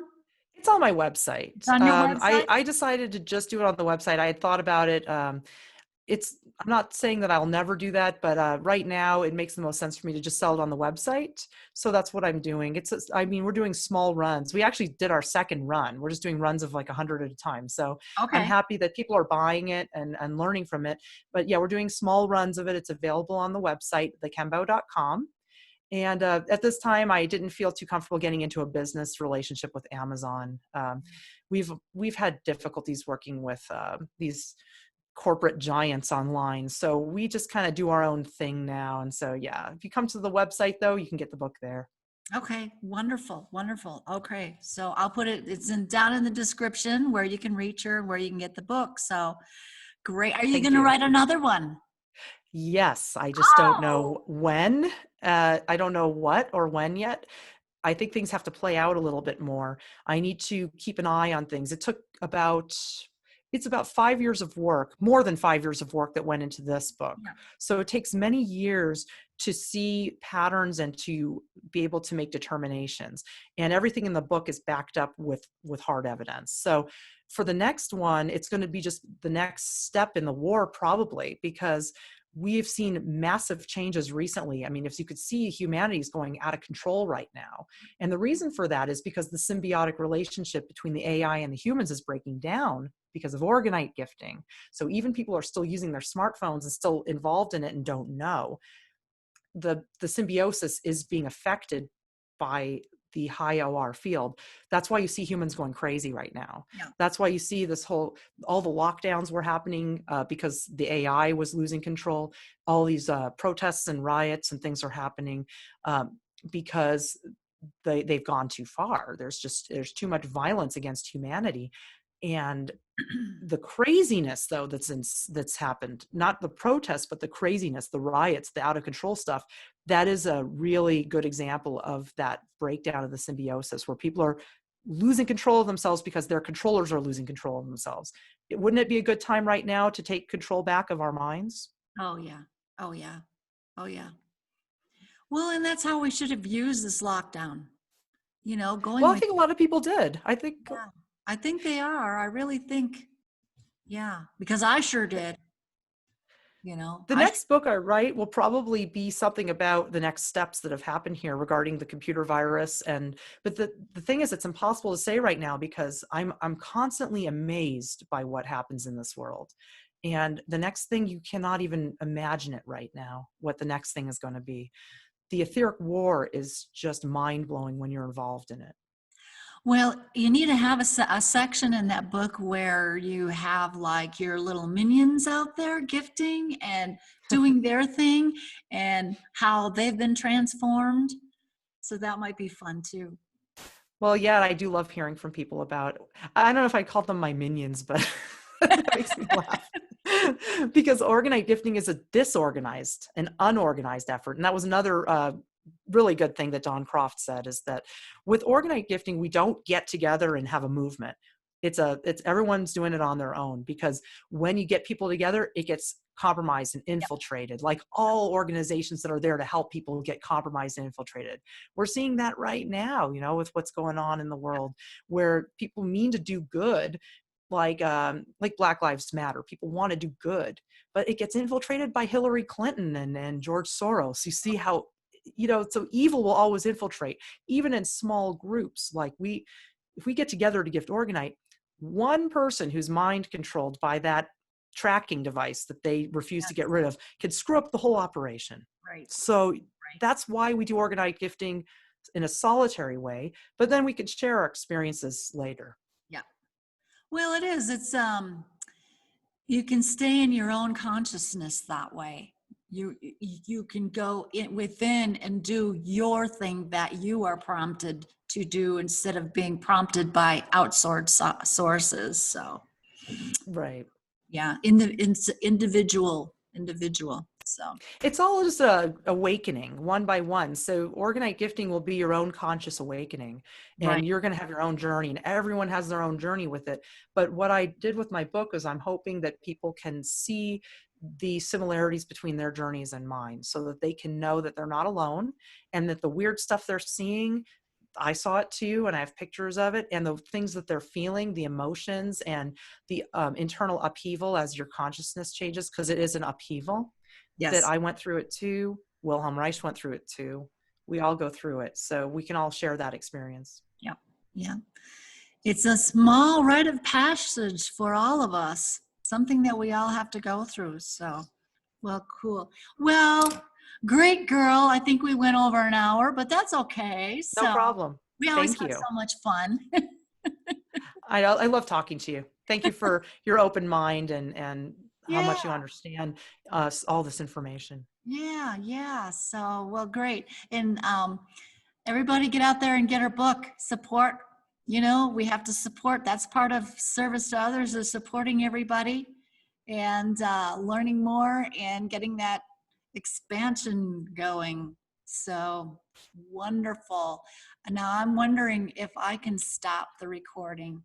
S2: It's on my website.
S1: It's on your website?
S2: I decided to just do it on the website. I had thought about it. I'm not saying that I'll never do that, but right now it makes the most sense for me to just sell it on the website. So that's what I'm doing. I mean, we're doing small runs. We actually did our second run. We're just doing runs of like 100 at a time. So I'm
S1: Okay.
S2: happy that people are buying it and learning from it. But yeah, we're doing small runs of it. It's available on the website, thechembo.com. And at this time, I didn't feel too comfortable getting into a business relationship with Amazon. We've had difficulties working with these corporate giants online, so we just kind of do our own thing now. And so, yeah, if you come to the website, though, you can get the book there.
S1: Okay. Wonderful. Wonderful. Okay. So I'll put it, down in the description where you can reach her, where you can get the book. So great. Are you
S2: Thank
S1: going to
S2: you.
S1: write another one?
S2: Yes, I just don't
S1: Oh,
S2: know when. I don't know what or when yet. I think things have to play out a little bit more. I need to keep an eye on things. It's about 5 years of work, more than 5 years of work that went into this book.
S1: yeah.
S2: So it takes many years to see patterns and to be able to make determinations. And everything in the book is backed up with hard evidence. So for the next one, it's going to be just the next step in the war, probably, because we've seen massive changes recently. I mean, if you could see, humanity is going out of control right now. And the reason for that is because the symbiotic relationship between the AI and the humans is breaking down because of Orgonite gifting. So even people are still using their smartphones and still involved in it and don't know. The symbiosis is being affected by the high OR field. That's why you see humans going crazy right now.
S1: Yeah.
S2: That's why you see all the lockdowns were happening because the AI was losing control. All these protests and riots and things are happening because they've gone too far. There's too much violence against humanity. And the craziness, though, that's happened, not the protests, but the craziness, the riots, the out of control stuff, that is a really good example of that breakdown of the symbiosis, where people are losing control of themselves because their controllers are losing control of themselves. Wouldn't it be a good time right now to take control back of our minds?
S1: Oh, yeah. Oh, yeah. Oh, yeah. Well, and that's how we should have used this lockdown, going
S2: Well, I
S1: with,
S2: think a lot of people did. I think
S1: yeah, I think they are. I really think, yeah, because I sure did,
S2: the
S1: I,
S2: next book I write will probably be something about the next steps that have happened here regarding the computer virus. But the thing is, it's impossible to say right now because I'm constantly amazed by what happens in this world. And the next thing, you cannot even imagine it right now, what the next thing is going to be. The etheric war is just mind blowing when you're involved in it.
S1: well, you need to have a section in that book where you have like your little minions out there gifting and doing their thing and how they've been transformed. So that might be fun too.
S2: Well, yeah, I do love hearing from people about, I don't know if I call them my minions, but that makes me laugh. Because Orgonite gifting is a disorganized and unorganized effort. And that was another really good thing that Don Croft said, is that with Orgonite gifting, we don't get together and have a movement. It's everyone's doing it on their own, because when you get people together, it gets compromised and
S1: Yep.
S2: infiltrated, like all organizations that are there to help people get compromised and infiltrated. We're seeing that right now, with what's going on in the world, where people mean to do good, like Black Lives Matter. People want to do good, but it gets infiltrated by Hillary Clinton and George Soros. You see how, so evil will always infiltrate, even in small groups. Like if we get together to gift Orgonite, one person who's mind controlled by that tracking device that they refuse to
S1: Yes.
S2: get rid of could screw up the whole operation.
S1: Right.
S2: So
S1: Right.
S2: that's why we do Orgonite gifting in a solitary way, but then we can share our experiences later.
S1: Yeah. Well, it is. It's you can stay in your own consciousness that way. You can go in within and do your thing that you are prompted to do instead of being prompted by outsourced sources. So
S2: Right.
S1: yeah, in the individual. So
S2: It's all just a awakening one by one. So Orgonite gifting will be your own conscious awakening,
S1: right.
S2: and you're going to have your own journey, and everyone has their own journey with it. But what I did with my book is I'm hoping that people can see the similarities between their journeys and mine, so that they can know that they're not alone, and that the weird stuff they're seeing, I saw it too, and I have pictures of it, and the things that they're feeling, the emotions and the internal upheaval as your consciousness changes, because it is an upheaval, that
S1: Yes.
S2: I went through it too. Wilhelm Reich went through it too. We all go through it. So we can all share that experience.
S1: Yeah. Yeah. It's a small rite of passage for all of us, something that we all have to go through. So, well, cool. Well, great girl. I think we went over an hour, but that's okay.
S2: No
S1: So,
S2: problem.
S1: we always
S2: Thank
S1: have
S2: you.
S1: so much fun.
S2: I love talking to you. Thank you for your open mind and how
S1: Yeah,
S2: much you understand all this information.
S1: yeah, yeah. So, well, great. And everybody get out there and get her book. Support. We have to support. That's part of service to others, is supporting everybody. and learning more and getting that expansion going. So wonderful. And now I'm wondering if I can stop the recording.